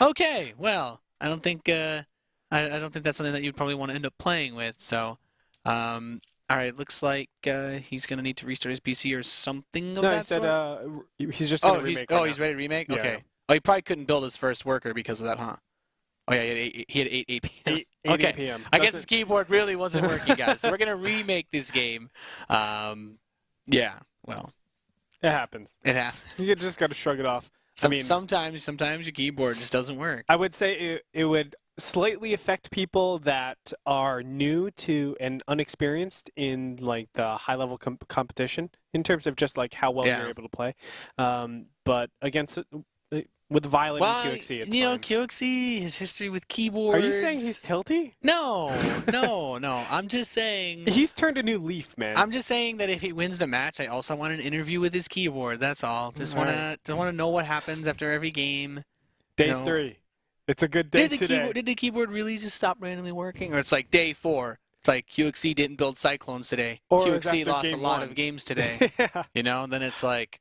okay, well. I don't think I don't think that's something that you'd probably want to end up playing with. So, all right, looks like he's gonna need to restart his PC or something of No, that he said sort. he's just gonna remake. Right he's now. ready to remake. Yeah. Okay. Oh, he probably couldn't build his first worker because of that, huh? Oh yeah, he had 8 p.m. 8 Okay. p.m. I guess his keyboard really wasn't working, guys. So we're gonna remake this game. Yeah. Well, It happens. it happens. You just got to shrug it off. I mean, sometimes your keyboard just doesn't work. I would say it would slightly affect people that are new to and unexperienced in like the high level competition in terms of just like how well Yeah. you're able to play. But against with viOlet and coLqxc, it's you know, fine. coLqxc, his history with keyboards. Are you saying he's tilty? No. I'm just saying. He's turned a new leaf, man. I'm just saying that if he wins the match, I also want an interview with his keyboard. That's all. Just wanna know what happens after every game. Day 3. It's a good day today. Did the keyboard really just stop randomly working, or it's like day 4? It's like coLqxc didn't build Cyclones today. Or coLqxc lost a game lot 1. of games today. Yeah. You know, then it's like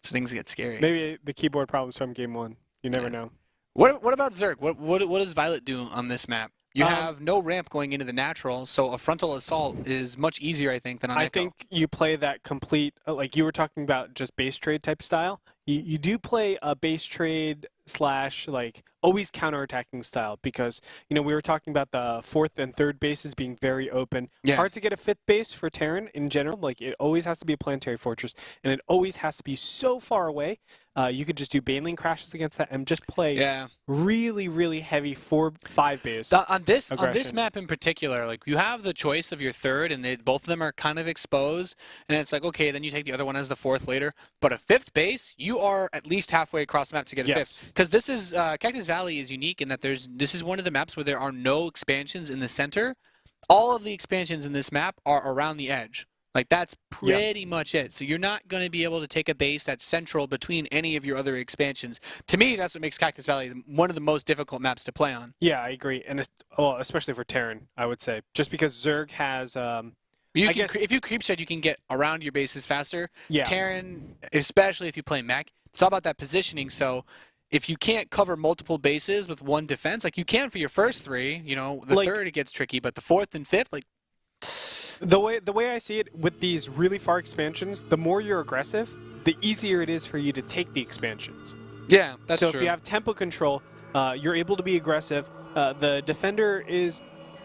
things get scary. Maybe the keyboard problems from game 1. You never know. What about Zerg? What does viOlet do on this map? You have no ramp going into the natural, so a frontal assault is much easier, I think, than on Echo. I think you play that complete, like you were talking about, just base trade type style. You do play a base trade / like always counterattacking style because we were talking about the 4th and 3rd bases being very open. Yeah. Hard to get a 5th base for Terran in general. Like it always has to be a planetary fortress, and it always has to be so far away. You could just do Baneling crashes against that and just play really, really heavy 4-5 base. On this aggression. map in particular, like you have the choice of your 3rd, and both of them are kind of exposed, and it's like, okay, then you take the other one as the 4th later. But a 5th base, you are at least halfway across the map to get a 5th. Because this is Cactus Valley is unique in that this is one of the maps where there are no expansions in the center. All of the expansions in this map are around the edge. Like, that's pretty much it. So you're not going to be able to take a base that's central between any of your other expansions. To me, that's what makes Cactus Valley one of the most difficult maps to play on. Yeah, I agree. And especially for Terran, I would say. Just because Zerg has... if you creep shed, you can get around your bases faster. Yeah. Terran, especially if you play mech, it's all about that positioning. So if you can't cover multiple bases with one defense, like you can for your first 3, the 3rd, it gets tricky. But the 4th and 5th, like... The way I see it, with these really far expansions, the more you're aggressive, the easier it is for you to take the expansions. Yeah, that's true. So if you have tempo control, you're able to be aggressive. The defender is...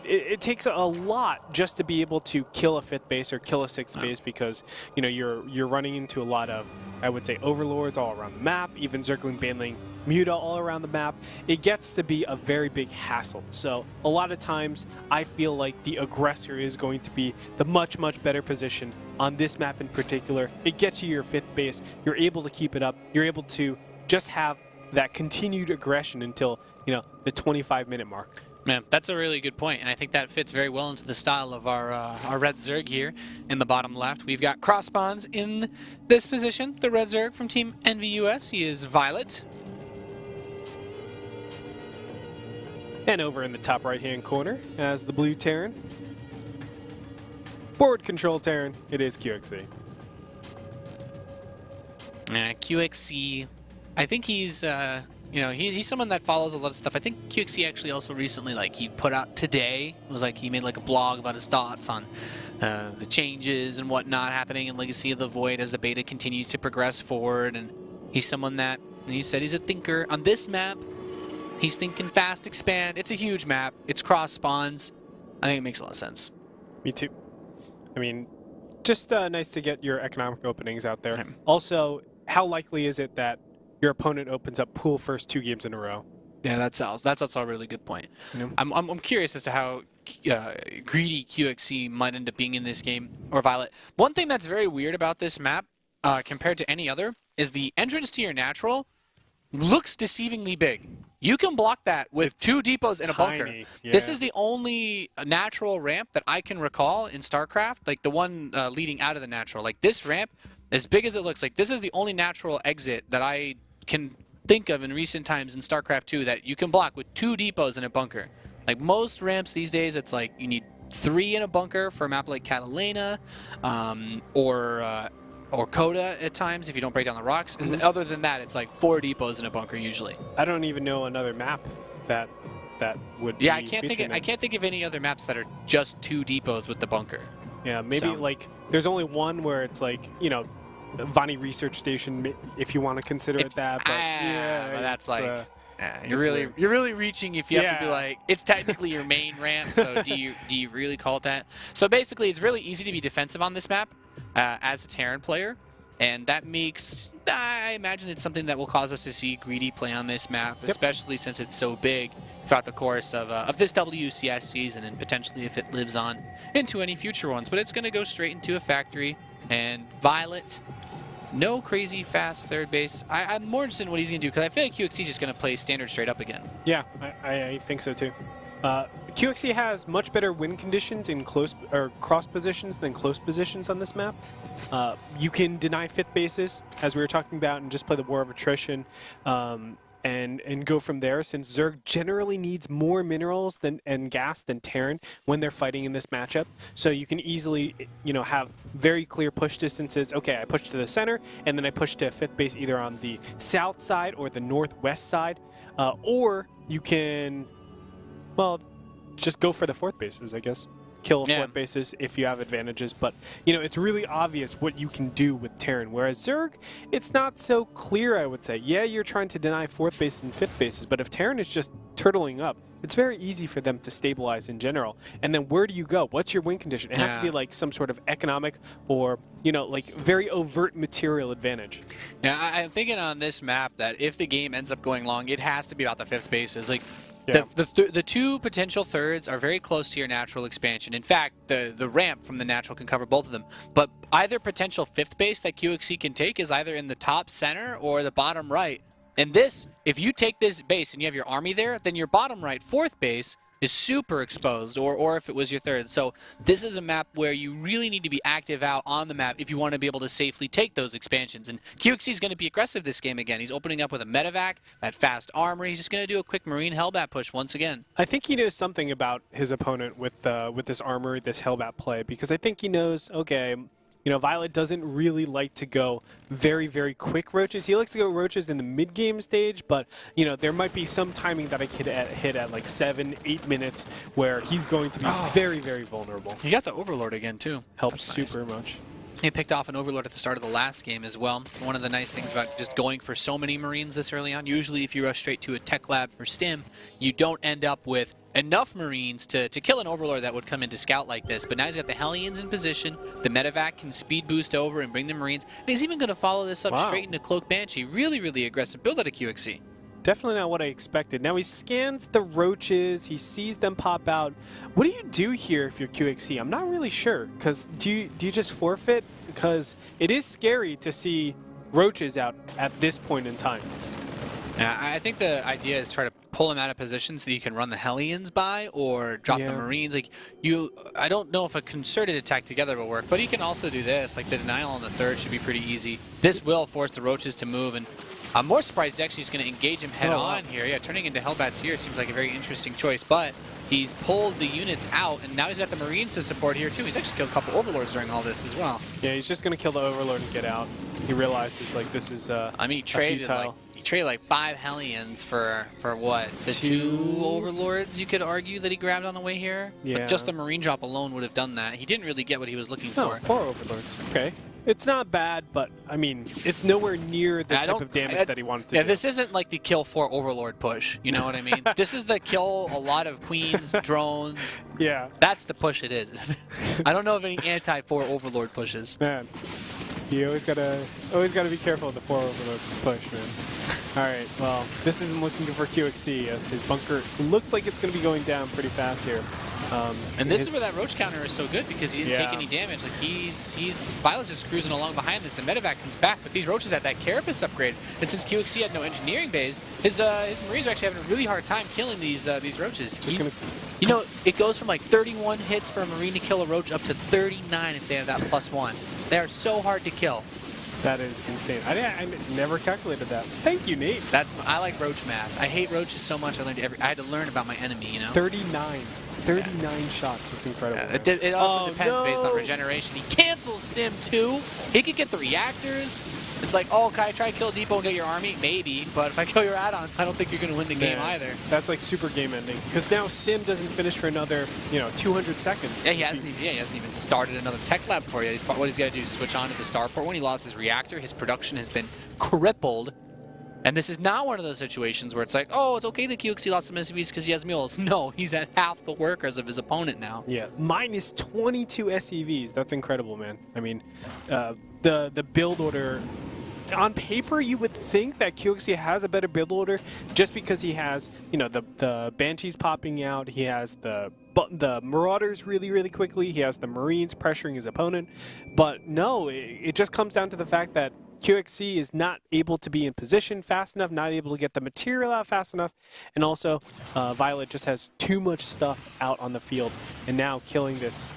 It takes a lot just to be able to kill a 5th base or kill a 6th base because you're running into a lot of, I would say, overlords all around the map, even Zergling, Baneling, Muta all around the map. It gets to be a very big hassle. So a lot of times I feel like the aggressor is going to be the much better position on this map in particular. It gets you your 5th base. You're able to keep it up. You're able to just have that continued aggression until the 25-minute mark. Man, that's a really good point, and I think that fits very well into the style of our red Zerg here in the bottom left. We've got cross spawns in this position. The red Zerg from Team NVUS, he is viOlet. And over in the top right-hand corner as the blue Terran. Board control Terran, it is coLqxc. coLqxc, I think he's... he's someone that follows a lot of stuff. I think coLqxc actually also recently, he put out today, it was he made a blog about his thoughts on the changes and whatnot happening in Legacy of the Void as the beta continues to progress forward. And he's someone that, he said he's a thinker. On this map, he's thinking fast expand. It's a huge map. It's cross spawns. I think it makes a lot of sense. Me too. I mean, just nice to get your economic openings out there. Okay. Also, how likely is it that your opponent opens up pool first 2 games in a row? Yeah, that's also a really good point. Yeah. I'm curious as to how greedy coLqxc might end up being in this game, or viOlet. One thing that's very weird about this map, compared to any other, is the entrance to your natural looks deceivingly big. You can block that with 2 depots and a bunker. Yeah. This is the only natural ramp that I can recall in StarCraft, the one leading out of the natural. This ramp, as big as it looks, this is the only natural exit that I can think of in recent times in StarCraft 2 that you can block with 2 depots and a bunker. Most ramps these days, it's you need 3 in a bunker for a map like Catalina, or or Coda at times if you don't break down the rocks. And other than that, it's like 4 depots in a bunker usually. I don't even know another map that would. Yeah, be I can't think of any other maps that are just 2 depots with the bunker. Yeah, maybe So. like there's only one where it's like, you know, Vani Research Station, if you want to consider it that. But yeah, but that's like you're really reaching if you have to be like, it's technically your main ramp, so do you really call it that? So basically, it's really easy to be defensive on this map as a Terran player, and that makes, I imagine it's something that will cause us to see Greedy play on this map, especially since it's so big throughout the course of this WCS season, and potentially if it lives on into any future ones. But it's going to go straight into a factory, and viOlet, no crazy fast third base. I'm more interested in what he's going to do, because I feel like coLqxc is just going to play standard straight up again. Yeah, I think so too. coLqxc has much better win conditions in close or cross positions than close positions on this map. You can deny fifth bases, as we were talking about, and just play the War of Attrition. And go from there, since Zerg generally needs more minerals and gas than Terran when they're fighting in this matchup. So you can easily, you know, have very clear push distances. Okay, I push to the center, and then I push to fifth base either on the south side or the northwest side. Or you can, well, just go for the fourth bases, I guess. Kill fourth bases if you have advantages, but you know, it's really obvious what you can do with Terran, whereas Zerg, it's not so clear, I would say. Yeah, you're trying to deny fourth bases and fifth bases, but if Terran is just turtling up, it's very easy for them to stabilize in general. And then where do you go? What's your win condition? It has to be like some sort of economic or, you know, like very overt material advantage. Yeah, I'm thinking on this map that if the game ends up going long, it has to be about the fifth bases. Like, the 2 potential thirds are very close to your natural expansion. In fact, the ramp from the natural can cover both of them. But either potential fifth base that coLqxc can take is either in the top center or the bottom right. And this, if you take this base and you have your army there, then your bottom right fourth base is super exposed, or if it was your third. So this is a map where you really need to be active out on the map if you want to be able to safely take those expansions. And coLqxc is going to be aggressive this game again. He's opening up with a medevac, that fast armor. He's just going to do a quick Marine Hellbat push once again. I think he knows something about his opponent with this armor, this Hellbat play, because I think he knows, okay, you know, viOlet doesn't really like to go very, very quick roaches. He likes to go roaches in the mid-game stage, but, you know, there might be some timing that I could hit at like 7-8 minutes where he's going to be very, very vulnerable. You got the Overlord again, too. Helps super much. He picked off an Overlord at the start of the last game as well. One of the nice things about just going for so many Marines this early on, usually if you rush straight to a tech lab for stim, you don't end up with enough Marines to kill an Overlord that would come in to scout like this. But now he's got the Hellions in position. The medevac can speed boost over and bring the Marines. And he's even going to follow this up straight into Cloak Banshee. Really, really aggressive build out of coLqxc. Definitely not what I expected. Now he scans the roaches, he sees them pop out. What do you do here if you're coLqxc? I'm not really sure, because do you just forfeit? Because it is scary to see roaches out at this point in time. Yeah, I think the idea is try to pull him out of position so you can run the Hellions by or drop the Marines. Like I don't know if a concerted attack together will work, but he can also do this. Like the denial on the third should be pretty easy. This will force the roaches to move, and I'm more surprised he's actually going to engage him head on here. Yeah, turning into Hellbats here seems like a very interesting choice, but he's pulled the units out, and now he's got the Marines to support here too. He's actually killed a couple Overlords during all this as well. Yeah, he's just going to kill the Overlord and get out. He realizes like this is I mean, he traded like 5 Hellions for what? The 2 Overlords, you could argue, that he grabbed on the way here? Yeah. But just the Marine drop alone would have done that. He didn't really get what he was looking for. 4 Overlords. Okay. It's not bad, but, I mean, it's nowhere near the type of damage that he wanted to do. Yeah, this isn't like the kill 4 Overlord push, you know what I mean? This is the kill a lot of Queens, drones. Yeah. That's the push it is. I don't know of any anti-4 Overlord pushes. Man, you always gotta be careful with the 4 Overlord push, man. Alright, well, this isn't looking good for coLqxc, as his bunker looks like it's going to be going down pretty fast here. And this is where that roach counter is so good, because he didn't take any damage. Like viOlet's just cruising along behind this. The medevac comes back, but these roaches had that carapace upgrade. And since coLqxc had no engineering bays, his Marines are actually having a really hard time killing these roaches. You know, it goes from like 31 hits for a Marine to kill a roach up to 39 if they have that +1. They are so hard to kill. That is insane. I never calculated that. Thank you, Nate. I like roach math. I hate roaches so much. I had to learn about my enemy, you know? 39. 39 shots. That's incredible. Yeah, it also depends based on regeneration. He cancels Stim too. He could get the reactors. It's like, oh, can I try to kill Depot and get your army? Maybe, but if I kill your add-ons, I don't think you're going to win the game either. That's like super game ending. Because now Stim doesn't finish for another, 200 seconds. Yeah, he hasn't even started another tech lab for you. What he's got to do is switch on to the starport. When he lost his reactor, his production has been crippled. And this is not one of those situations where it's like, oh, it's okay that coLqxc lost some SCVs because he has mules. No, he's at half the workers of his opponent now. Yeah, minus 22 SCVs. That's incredible, man. I mean, the build order, on paper, you would think that coLqxc has a better build order just because he has, the Banshees popping out. He has the Marauders really, really quickly. He has the Marines pressuring his opponent. But no, it just comes down to the fact that coLqxc is not able to be in position fast enough, not able to get the material out fast enough, and also viOlet just has too much stuff out on the field, and now killing this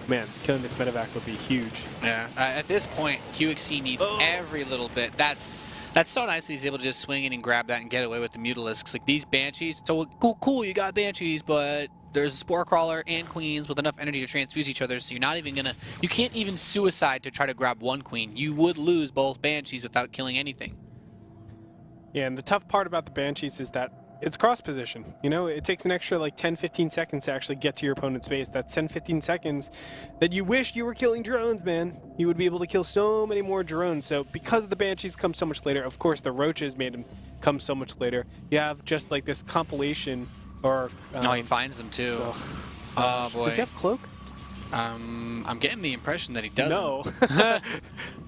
medevac would be huge. Yeah, at this point, coLqxc needs every little bit. That's so nice that he's able to just swing in and grab that and get away with the Mutalisks. Like these Banshees, so cool, you got Banshees, but there's a Spore Crawler and Queens with enough energy to transfuse each other, so you're not even gonna, you can't even suicide to try to grab one Queen. You would lose both Banshees without killing anything. Yeah, and the tough part about the Banshees is that it's cross position. It takes an extra like 10-15 seconds to actually get to your opponent's base. That's 10-15 seconds that you wish you were killing drones, man. You would be able to kill so many more drones. So because the Banshees come so much later, of course the Roaches made them come so much later. You have just like this compilation or... no, he finds them too. Oh boy. Does he have Cloak? I'm getting the impression that he doesn't. No.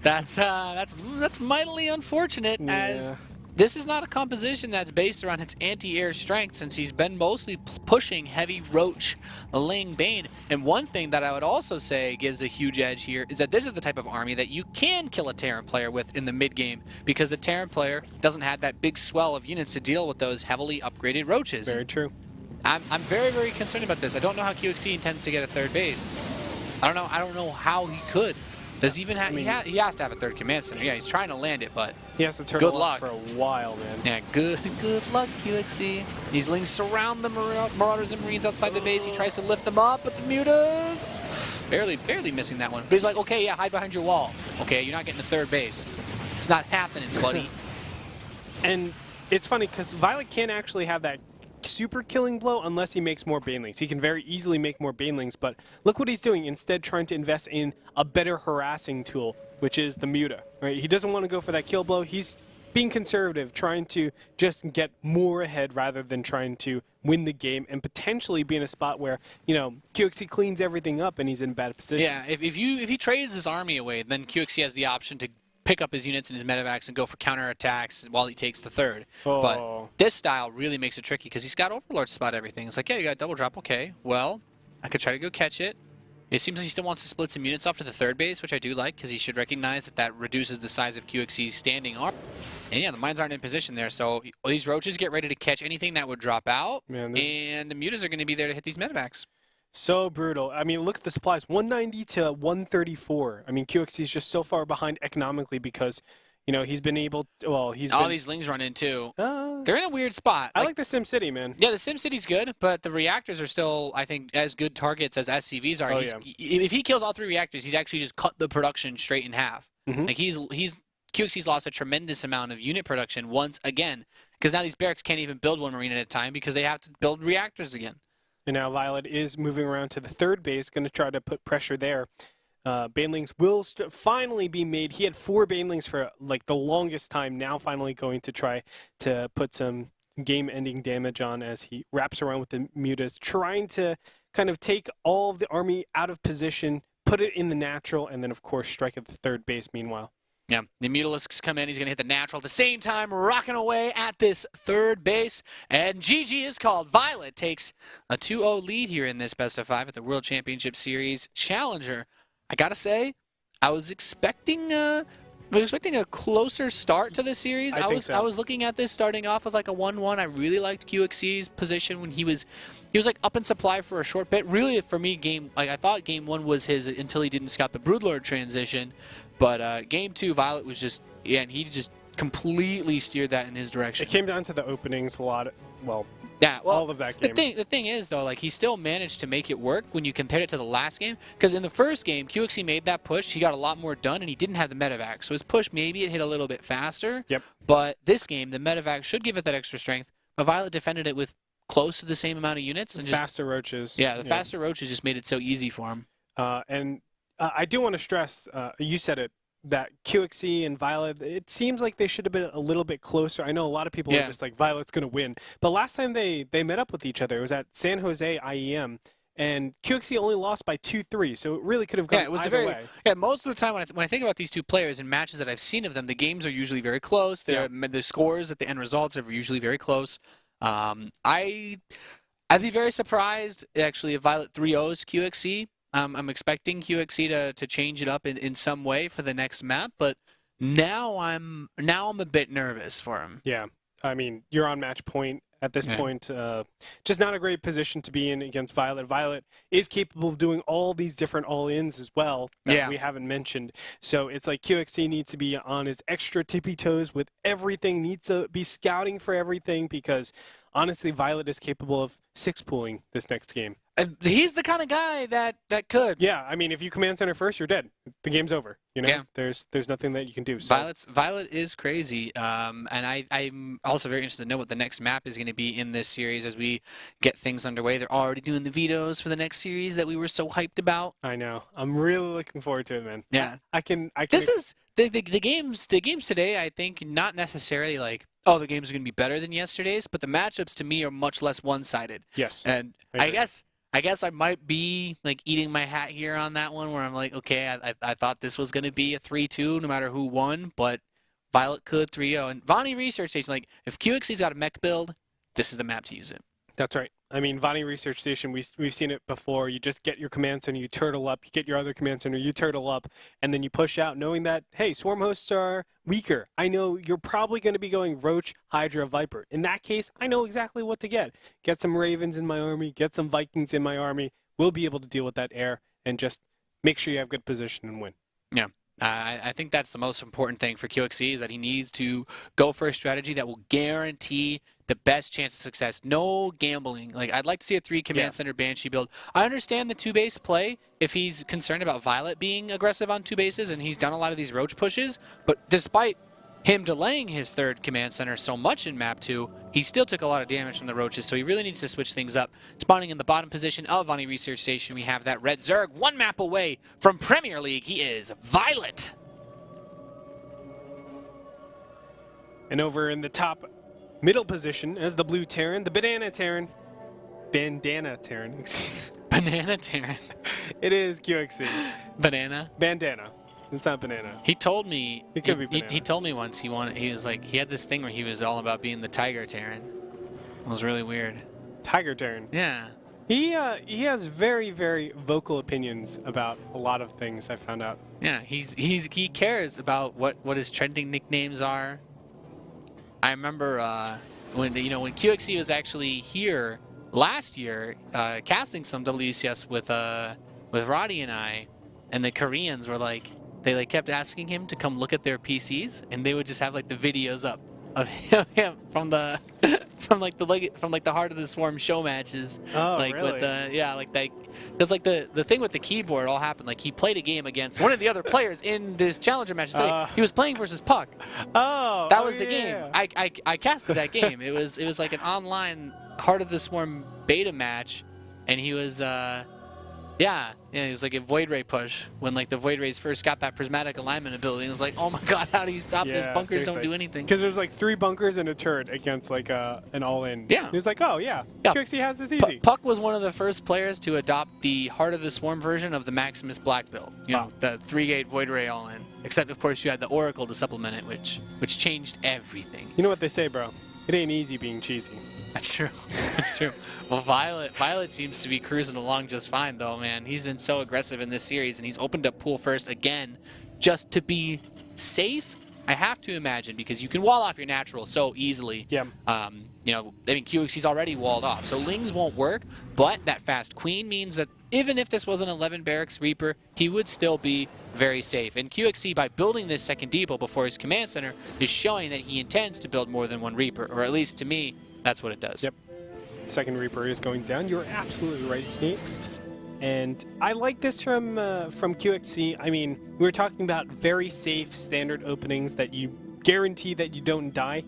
that's mightily unfortunate, as this is not a composition that's based around its anti-air strength, since he's been mostly pushing heavy Roach Ling Bane. And one thing that I would also say gives a huge edge here is that this is the type of army that you can kill a Terran player with in the mid game, because the Terran player doesn't have that big swell of units to deal with those heavily upgraded Roaches. Very true. I'm very, very concerned about this. I don't know how coLqxc intends to get a third base. I don't know how he could. Does he even have? He has to have a third command center. Yeah, he's trying to land it, but he has to turn good it luck for a while, man. Yeah, good luck, coLqxc. These Lings surround the Marauders and Marines outside the base. He tries to lift them up, but the Mutas barely missing that one. But he's like, okay, yeah, hide behind your wall. Okay, you're not getting to third base. It's not happening, buddy. And it's funny because viOlet can't actually have that super killing blow unless he makes more Banelings. He can very easily make more Banelings, but look what he's doing. Instead, trying to invest in a better harassing tool, which is the Muta. Right? He doesn't want to go for that kill blow. He's being conservative, trying to just get more ahead rather than trying to win the game and potentially be in a spot where, coLqxc cleans everything up and he's in a bad position. Yeah, if he trades his army away, then coLqxc has the option to pick up his units and his medevacs and go for counterattacks while he takes the third. But this style really makes it tricky because he's got Overlord to spot everything. It's like, yeah, you got double drop. Okay, well, I could try to go catch it. It seems like he still wants to split some units off to the third base, which I do like, because he should recognize that that reduces the size of coLqxc's standing arm. And yeah, the mines aren't in position there, so these Roaches get ready to catch anything that would drop out, and the Mutas are going to be there to hit these medevacs. So brutal. I mean, look at the supplies, 190 to 134. I mean, coLqxc is just so far behind economically because, he's been able to, all these Lings run in too. They're in a weird spot. I like the SimCity, man. Yeah, the SimCity's good, but the reactors are still, I think, as good targets as SCVs are. If he kills all 3 reactors, he's actually just cut the production straight in half. Like coLqxc's lost a tremendous amount of unit production once again, because now these barracks can't even build 1 Marine at a time because they have to build reactors again. And now viOlet is moving around to the third base, going to try to put pressure there. Banelings will finally be made. He had 4 Banelings for like the longest time. Now finally going to try to put some game-ending damage on as he wraps around with the Mutas, trying to kind of take all of the army out of position, put it in the natural, and then of course strike at the third base meanwhile. Yeah, the Mutalisks come in. He's going to hit the natural at the same time, rocking away at this third base. And GG is called. viOlet takes a 2-0 lead here in this best of 5 at the World Championship Series Challenger. I got to say, I was expecting a closer start to the series. I was looking at this starting off with like a 1-1. I really liked coLqxc's position when he was like up in supply for a short bit. Really, for me, I thought game 1 was his until he didn't scout the Broodlord transition. But game 2, viOlet was just, and he just completely steered that in his direction. It came down to the openings a lot. Well, Yeah, well, all of that game. The thing is, though, like, he still managed to make it work when you compare it to the last game. Because in the first game, coLqxc made that push. He got a lot more done, and he didn't have the medevac. So his push, maybe it hit a little bit faster. Yep. But this game, the medevac should give it that extra strength. But viOlet defended it with close to the same amount of units. And faster roaches. Yeah, the faster roaches just made it so easy for him. And I do want to stress, you said it, that coLqxc and viOlet, it seems like they should have been a little bit closer. I know a lot of people are just like, viOlet's going to win. But last time they met up with each other, it was at San Jose IEM, and coLqxc only lost by 2-3, so it really could have gone either way. Yeah, most of the time when I think about these two players in matches that I've seen of them, the games are usually very close. The scores at the end results are usually very close. I'd be very surprised, actually, if viOlet 3-0s coLqxc. I'm expecting coLqxc to change it up in some way for the next map, but now I'm a bit nervous for him. Yeah, I mean, you're on match point at this point. Just not a great position to be in against viOlet. viOlet is capable of doing all these different all-ins as well that we haven't mentioned. So it's like coLqxc needs to be on his extra tippy toes with everything, needs to be scouting for everything, because honestly, viOlet is capable of 6-pooling this next game. He's the kind of guy that could. Yeah, I mean, if you command center first, you're dead. The game's over. You know, Yeah. there's nothing that you can do. So. viOlet is crazy, and I'm also very interested to know what the next map is going to be in this series as we get things underway. They're already doing the vetoes for the next series that we were so hyped about. I know. I'm really looking forward to it, man. Yeah. I can. This is the games today. I think not necessarily like, oh, the games are going to be better than yesterday's, but the matchups to me are much less one-sided. Yes. And I guess I might be like eating my hat here on that one, where I'm like, okay, I thought this was going to be a 3-2 no matter who won, but viOlet could 3-0. And Vonnie Research Station, like, if coLqxc's got a mech build, this is the map to use it. That's right. I mean, Vonnie Research Station, we've seen it before. You just get your command center, you turtle up. You get your other command center, you turtle up. And then you push out knowing that, hey, swarm hosts are weaker. I know you're probably going to be going Roach, Hydra, Viper. In that case, I know exactly what to get. Get some Ravens in my army. Get some Vikings in my army. We'll be able to deal with that air and just make sure you have good position and win. Yeah. I think that's the most important thing for coLqxc, is that he needs to go for a strategy that will guarantee the best chance of success. No gambling. Like, I'd like to see a 3 command center Banshee build. I understand the 2-base play if he's concerned about viOlet being aggressive on 2 bases, and he's done a lot of these Roach pushes, but despite him delaying his 3rd command center so much in map 2, he still took a lot of damage from the Roaches, so he really needs to switch things up. Spawning in the bottom position of Vonnie Research Station, we have that red Zerg, 1 map away from Premier League. He is viOlet. And over in the top middle position as the blue Terran, the Bandana Terran, excuse me. Banana Terran. It is coLqxc. Banana. Bandana. It's not banana. He told me. It could be banana. He told me once he was like, he had this thing where he was all about being the Tiger Terran. It was really weird. Tiger Terran. Yeah. He has very, very vocal opinions about a lot of things, I found out. Yeah, he cares about what his trending nicknames are. I remember when coLqxc was actually here last year, casting some WCS with Roddy and I, and the Koreans were like, they kept asking him to come look at their PCs, and they would just have like the videos up of him from the Heart of the Swarm show matches. Oh, like really? with because like the thing with the keyboard all happened. Like, he played a game against one of the other players in this Challenger match today. He was playing versus Puck. Oh, that was the game. Yeah. I casted that game. It was like an online Heart of the Swarm beta match, and he was it was like a Void Ray push when like the Void Rays first got that prismatic alignment ability. It was like, oh my god, how do you stop this? Bunkers seriously. don't do anything. Because there's like 3 bunkers and a turret against like an all-in. Yeah. He was like, oh yeah, coLqxc has this easy. Puck was one of the first players to adopt the Heart of the Swarm version of the Maximus Black build. You know, the 3-gate Void Ray all-in. Except of course you had the Oracle to supplement it, which changed everything. You know what they say, bro? It ain't easy being cheesy. That's true. That's true. Well, viOlet seems to be cruising along just fine, though, man. He's been so aggressive in this series, and he's opened up pool first again just to be safe. I have to imagine, because you can wall off your natural so easily. Yeah. coLqxc's already walled off, so Lings won't work, but that fast Queen means that even if this was an 11 Barracks Reaper, he would still be very safe. And coLqxc, by building this second depot before his command center, is showing that he intends to build more than 1 Reaper, or at least to me, that's what it does. Yep. Second Reaper is going down. You're absolutely right, Nate. And I like this from coLqxc. I mean, we were talking about very safe standard openings that you guarantee that you don't die.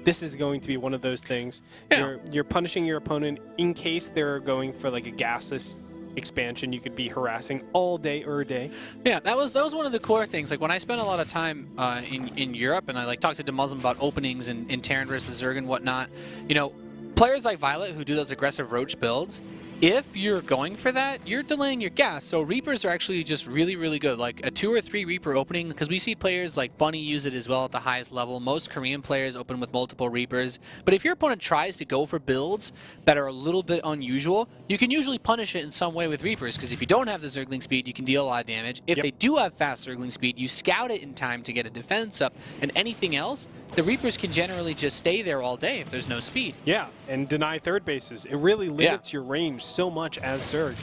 This is going to be one of those things. Yeah. You're punishing your opponent in case they're going for like a gasless expansion. You could be harassing all day or a day. Yeah, that was one of the core things. Like when I spent a lot of time in Europe and I like talked to Muslim about openings in Terran versus Zerg and whatnot, you know, players like viOlet who do those aggressive roach builds, if you're going for that, you're delaying your gas. So Reapers are actually just really, really good. Like a 2 or 3 Reaper opening, because we see players like Bunny use it as well at the highest level. Most Korean players open with multiple Reapers. But if your opponent tries to go for builds that are a little bit unusual, you can usually punish it in some way with Reapers, because if you don't have the Zergling speed, you can deal a lot of damage. If they do have fast Zergling speed, you scout it in time to get a defense up, and anything else, the Reapers can generally just stay there all day if there's no speed. Yeah, and deny third bases. It really limits your range so much as Zerg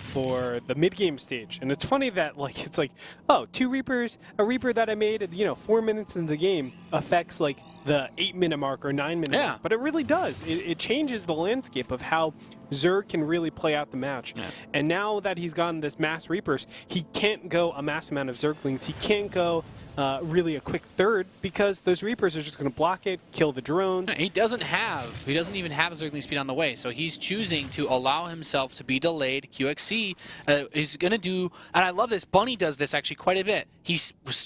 for the mid-game stage. And it's funny that it's like, oh, 2 Reapers, a Reaper that I made, 4 minutes into the game affects like the 8-minute mark or 9-minute mark. But it really does. It changes the landscape of how Zerg can really play out the match. Yeah. And now that he's gotten this mass Reapers, he can't go a mass amount of Zerglings. He can't go really a quick third, because those Reapers are just going to block it, kill the drones. He doesn't even have Zergling speed on the way, so he's choosing to allow himself to be delayed. coLqxc is going to do, and I love this, Bunny does this actually quite a bit. He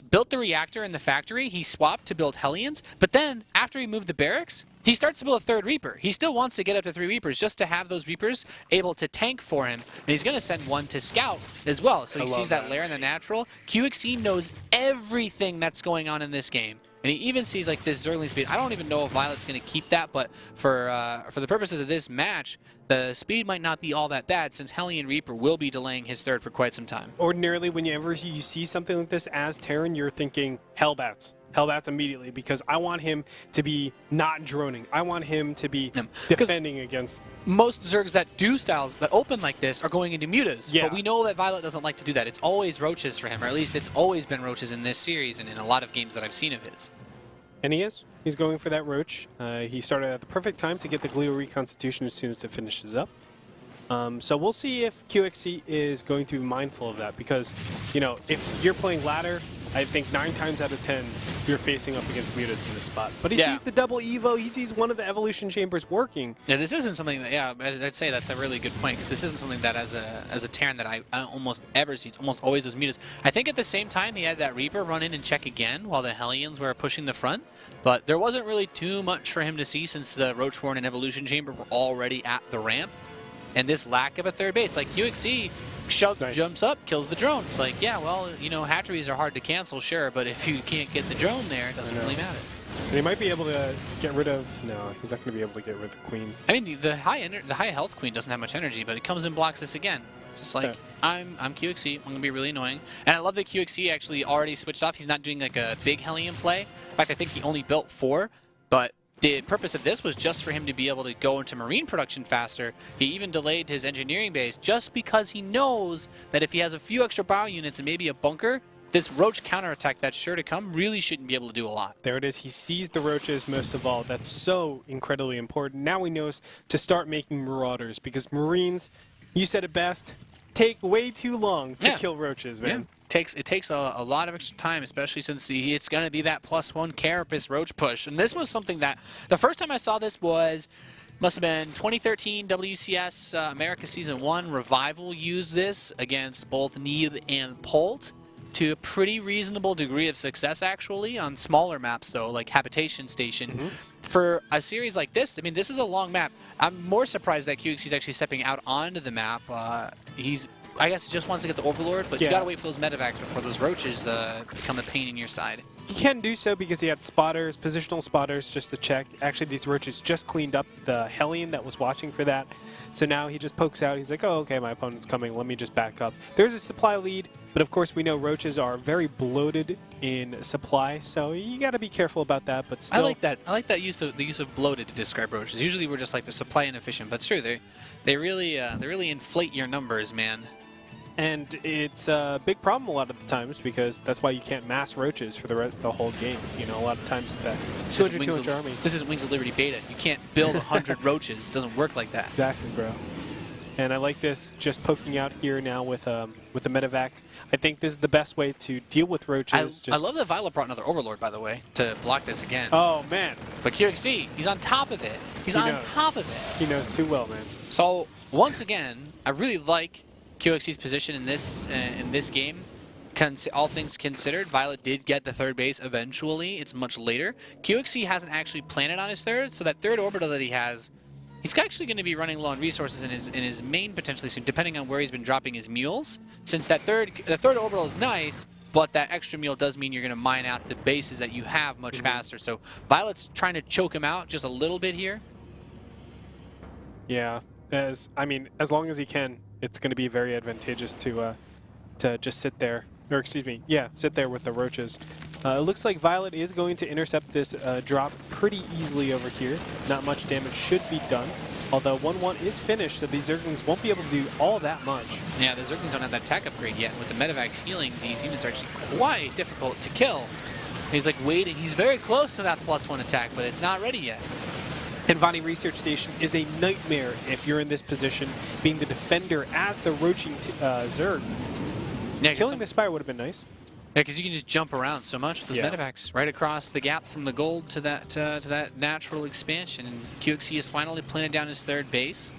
built the reactor in the factory, he swapped to build Hellions, but then after he moved the barracks, he starts to build a 3rd Reaper. He still wants to get up to 3 Reapers just to have those Reapers able to tank for him. And he's going to send one to scout as well. So he sees that lair in the natural. coLqxc knows everything that's going on in this game. And he even sees like this Zergling speed. I don't even know if Violet's going to keep that, but for the purposes of this match, the speed might not be all that bad, since Hellion Reaper will be delaying his 3rd for quite some time. Ordinarily, whenever you see something like this as Terran, you're thinking Hellbats. Hellbats immediately, because I want him to be not droning. I want him to be defending against... Most Zergs that do styles that open like this are going into mutas, but we know that viOlet doesn't like to do that. It's always roaches for him, or at least it's always been roaches in this series and in a lot of games that I've seen of his. And he is. He's going for that roach. He started at the perfect time to get the Glio Reconstitution as soon as it finishes up. So we'll see if coLqxc is going to be mindful of that, because, if you're playing ladder, I think 9 times out of 10 you're facing up against mutas in this spot. But he sees the double Evo, he sees one of the evolution chambers working. Yeah, this isn't something that, I'd say that's a really good point, because this isn't something that as a Terran that I almost ever see. It's almost always those mutas. I think at the same time he had that Reaper run in and check again while the Hellions were pushing the front, but there wasn't really too much for him to see, since the Roachborn and Evolution Chamber were already at the ramp. And this lack of a 3rd base, like coLqxc jumps up, kills the drone. It's like, yeah, well, hatcheries are hard to cancel, sure, but if you can't get the drone there, it doesn't really matter. And he might be able to get rid of... No, he's not going to be able to get rid of the queens. I mean, the high health queen doesn't have much energy, but it comes and blocks this again. It's just like, I'm coLqxc, I'm going to be really annoying. And I love that coLqxc actually already switched off. He's not doing like a big Hellion play. In fact, I think he only built 4, but the purpose of this was just for him to be able to go into marine production faster. He even delayed his engineering base just because he knows that if he has a few extra bio units and maybe a bunker, this roach counterattack that's sure to come really shouldn't be able to do a lot. There it is. He sees the roaches most of all. That's so incredibly important. Now he knows to start making marauders, because Marines, you said it best, take way too long to kill roaches, man. Yeah. It takes a lot of extra time, especially since it's going to be that +1 Carapace roach push. And this was something that, the first time I saw this must have been 2013 WCS America Season 1. Revival used this against both Neeb and Polt to a pretty reasonable degree of success, actually, on smaller maps, though, like Habitation Station. For a series like this, I mean, this is a long map. I'm more surprised that coLqxc is actually stepping out onto the map. I guess he just wants to get the Overlord, but you gotta wait for those medevacs before those roaches become a pain in your side. He can do so because he had spotters, positional spotters, just to check. Actually, these roaches just cleaned up the Hellion that was watching for that. So now he just pokes out. He's like, oh, okay, my opponent's coming. Let me just back up. There's a supply lead, but of course we know roaches are very bloated in supply, so you got to be careful about that. But still, I like that. I like that use of bloated to describe roaches. Usually we're just like they're supply inefficient, but it's true. They really inflate your numbers, man. And it's a big problem a lot of the times because that's why you can't mass roaches for the whole game. You know, a lot of times that 200 army. This is Wings of Liberty beta. You can't build 100 roaches. It doesn't work like that. Exactly, bro. And I like this just poking out here now with the medevac. I think this is the best way to deal with roaches. I love that viOlet brought another Overlord, by the way, to block this again. Oh, man. But coLqxc, he's on top of it. He's on top of it. He knows too well, man. So, once again, I really like coLqxc's position in this game. All things considered, viOlet did get the third base eventually. It's much later. coLqxc hasn't actually planted on his third, so that third orbital that he has, he's actually going to be running low on resources in his main potentially soon, depending on where he's been dropping his mules. Since the third orbital is nice, but that extra mule does mean you're going to mine out the bases that you have much faster. So viOlet's trying to choke him out just a little bit here. Yeah, as long as he can, it's going to be very advantageous to just sit there. Or excuse me, yeah, sit there with the roaches. It looks like viOlet is going to intercept this drop pretty easily over here. Not much damage should be done. Although 1-1 is finished, so these Zerglings won't be able to do all that much. Yeah, the Zerglings don't have that tech upgrade yet. With the medevac's healing, these units are actually quite difficult to kill. He's like waiting. He's very close to that +1 attack, but it's not ready yet. And Vani Research Station is a nightmare if you're in this position, being the defender as the roaching Zerg. Yeah, killing the Spire would have been nice. Yeah, because you can just jump around so much with those medevacs, right across the gap from the gold to that natural expansion. And coLqxc has finally planted down his third base.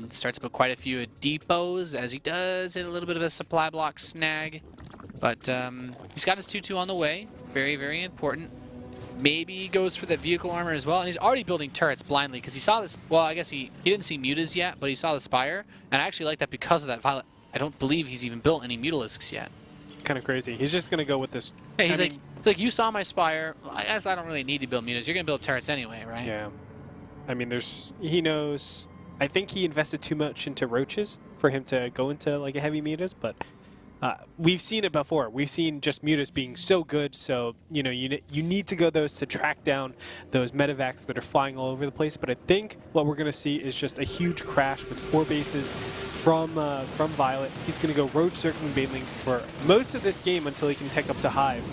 Starts to put quite a few depots, as he does hit a little bit of a supply block snag. But he's got his 2-2 on the way. Very, very important. Maybe he goes for the vehicle armor as well. And he's already building turrets blindly because he saw this. Well, I guess he didn't see mutas yet, but he saw the Spire. And I actually like that because of that viOlet. I don't believe he's even built any Mutalisks yet. Kind of crazy. He's just going to go with this. Hey, he's like, you saw my Spire. Well, I guess I don't really need to build mutas. You're going to build turrets anyway, right? Yeah. I mean, he knows. I think he invested too much into roaches for him to go into like a heavy mutas, but we've seen it before. We've seen just mutas being so good, so you know you need to go those to track down those medevacs that are flying all over the place. But I think what we're going to see is just a huge crash with 4 bases from viOlet. He's going to go roach circling Baneling for most of this game until he can tech up to Hive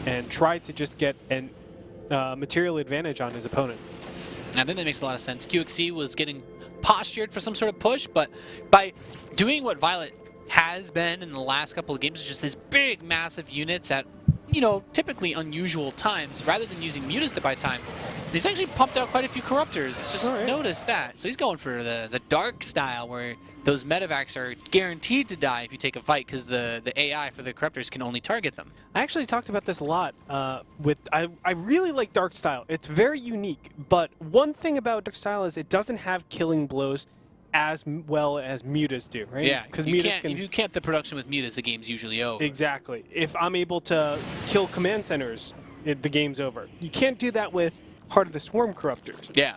and try to just get an material advantage on his opponent. I think that makes a lot of sense. coLqxc was getting postured for some sort of push, but by doing what viOlet has been in the last couple of games, is just these big, massive units at, you know, typically unusual times, rather than using mutas to buy time. He's actually pumped out quite a few corruptors. Just notice that. So he's going for the dark style, where those medevacs are guaranteed to die if you take a fight, because the AI for the corruptors can only target them. I actually talked about this a lot. I really like dark style. It's very unique, but one thing about dark style is it doesn't have killing blows as well as mutas do, right? Yeah, because if you can't the production with mutas, the game's usually over. Exactly. If I'm able to kill command centers, the game's over. You can't do that with Heart of the Swarm corruptors. Yeah.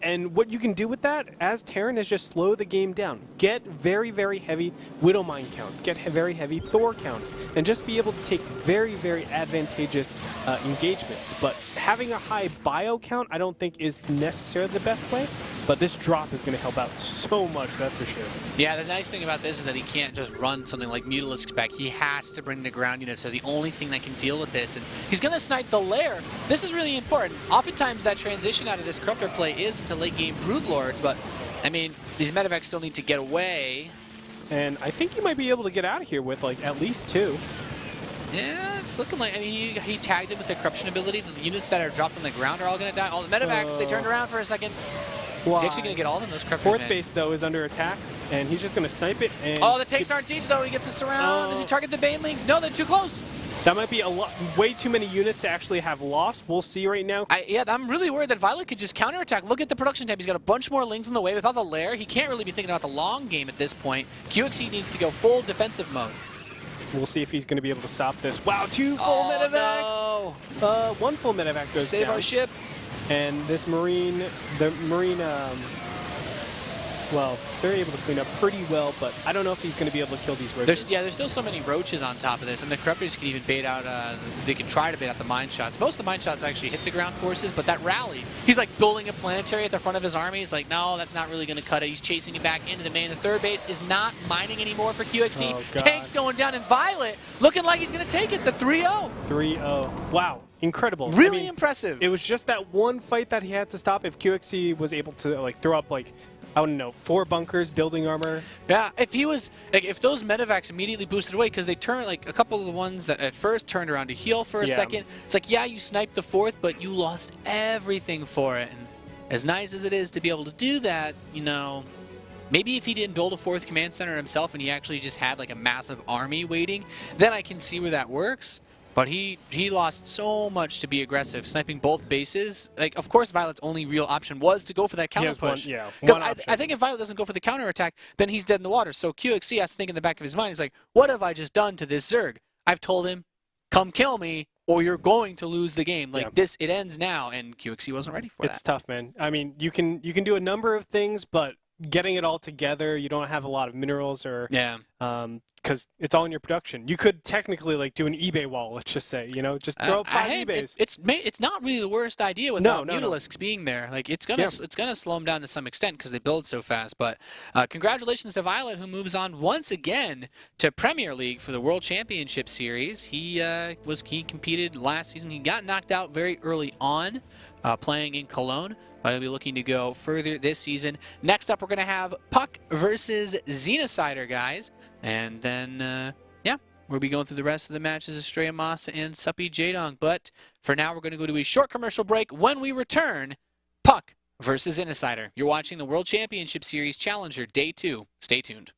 And what you can do with that as Terran is just slow the game down. Get very, very heavy Widowmine counts. Get very heavy Thor counts. And just be able to take very, very advantageous engagements. But having a high bio count, I don't think is necessarily the best way. But this drop is going to help out so much, that's for sure. Yeah, the nice thing about this is that he can't just run something like Mutalisks back. He has to bring the ground units. So the only thing that can deal with this, and he's going to snipe the lair. This is really important. Oftentimes that transition out of this corruptor play is into late game Broodlords, but I mean, these medevacs still need to get away. And I think you might be able to get out of here with like at least 2. Yeah, it's looking like, I mean, he tagged it with the corruption ability. The units that are dropped on the ground are all going to die. All the medevacs, they turned around for a second. He's actually going to get all of them, those corruptors. 4th base, though, is under attack, and he's just going to snipe it. And oh, the tanks aren't siege, though. He gets this around. Does he target the Banelings? No, they're too close. That might be way too many units to actually have lost. We'll see right now. Yeah, I'm really worried that viOlet could just counterattack. Look at the production time. He's got a bunch more lings in the way without the lair. He can't really be thinking about the long game at this point. coLqxc needs to go full defensive mode. We'll see if he's going to be able to stop this. Wow, 2 full medevacs. No. 1 full medevac goes down. Save our ship. And this Marine, Well, they're able to clean up pretty well, but I don't know if he's going to be able to kill these roaches. There's still so many roaches on top of this, and the corruptors can even bait out. They can try to bait out the mine shots. Most of the mine shots actually hit the ground forces, but that rally, he's like building a planetary at the front of his army. He's like, no, that's not really going to cut it. He's chasing it back into the main. The third base is not mining anymore for QXC. Oh, Tank's going down, and viOlet looking like he's going to take it. The 3-0. 3-0. Wow. Incredible. Really impressive. It was just that one fight that he had to stop. If QXC was able to like throw up like, I don't know, 4 bunkers, building armor. Yeah, if he was, like, if those medevacs immediately boosted away, because they turned, like, a couple of the ones that at first turned around to heal for a second, it's like, yeah, you sniped the 4th, but you lost everything for it. And as nice as it is to be able to do that, you know, maybe if he didn't build a 4th command center himself and he actually just had, like, a massive army waiting, then I can see where that works. But he lost so much to be aggressive, sniping both bases. Like, of course, viOlet's only real option was to go for that counter push. Because I think if viOlet doesn't go for the counter attack, then he's dead in the water. So QXC has to think in the back of his mind, he's like, what have I just done to this Zerg? I've told him, come kill me, or you're going to lose the game. Like this, it ends now, and QXC wasn't ready for that. It's tough, man. I mean, you can do a number of things, but getting it all together, you don't have a lot of minerals or because it's all in your production. You could technically like do an eBay wall, let's just say, you know, just throw up 5 eBays. It's not really the worst idea without Mutalisks being there. Like it's gonna slow them down to some extent because they build so fast. But congratulations to viOlet, who moves on once again to Premier League for the World Championship Series. He competed last season. He got knocked out very early on, playing in Cologne. But he'll be looking to go further this season. Next up, we're going to have Puck versus Xenocider, guys. And then, we'll be going through the rest of the matches, Estrella Massa and Suppy Jadong. But for now, we're going to go to a short commercial break. When we return, Puck versus Xenocider. You're watching the World Championship Series Challenger Day 2. Stay tuned.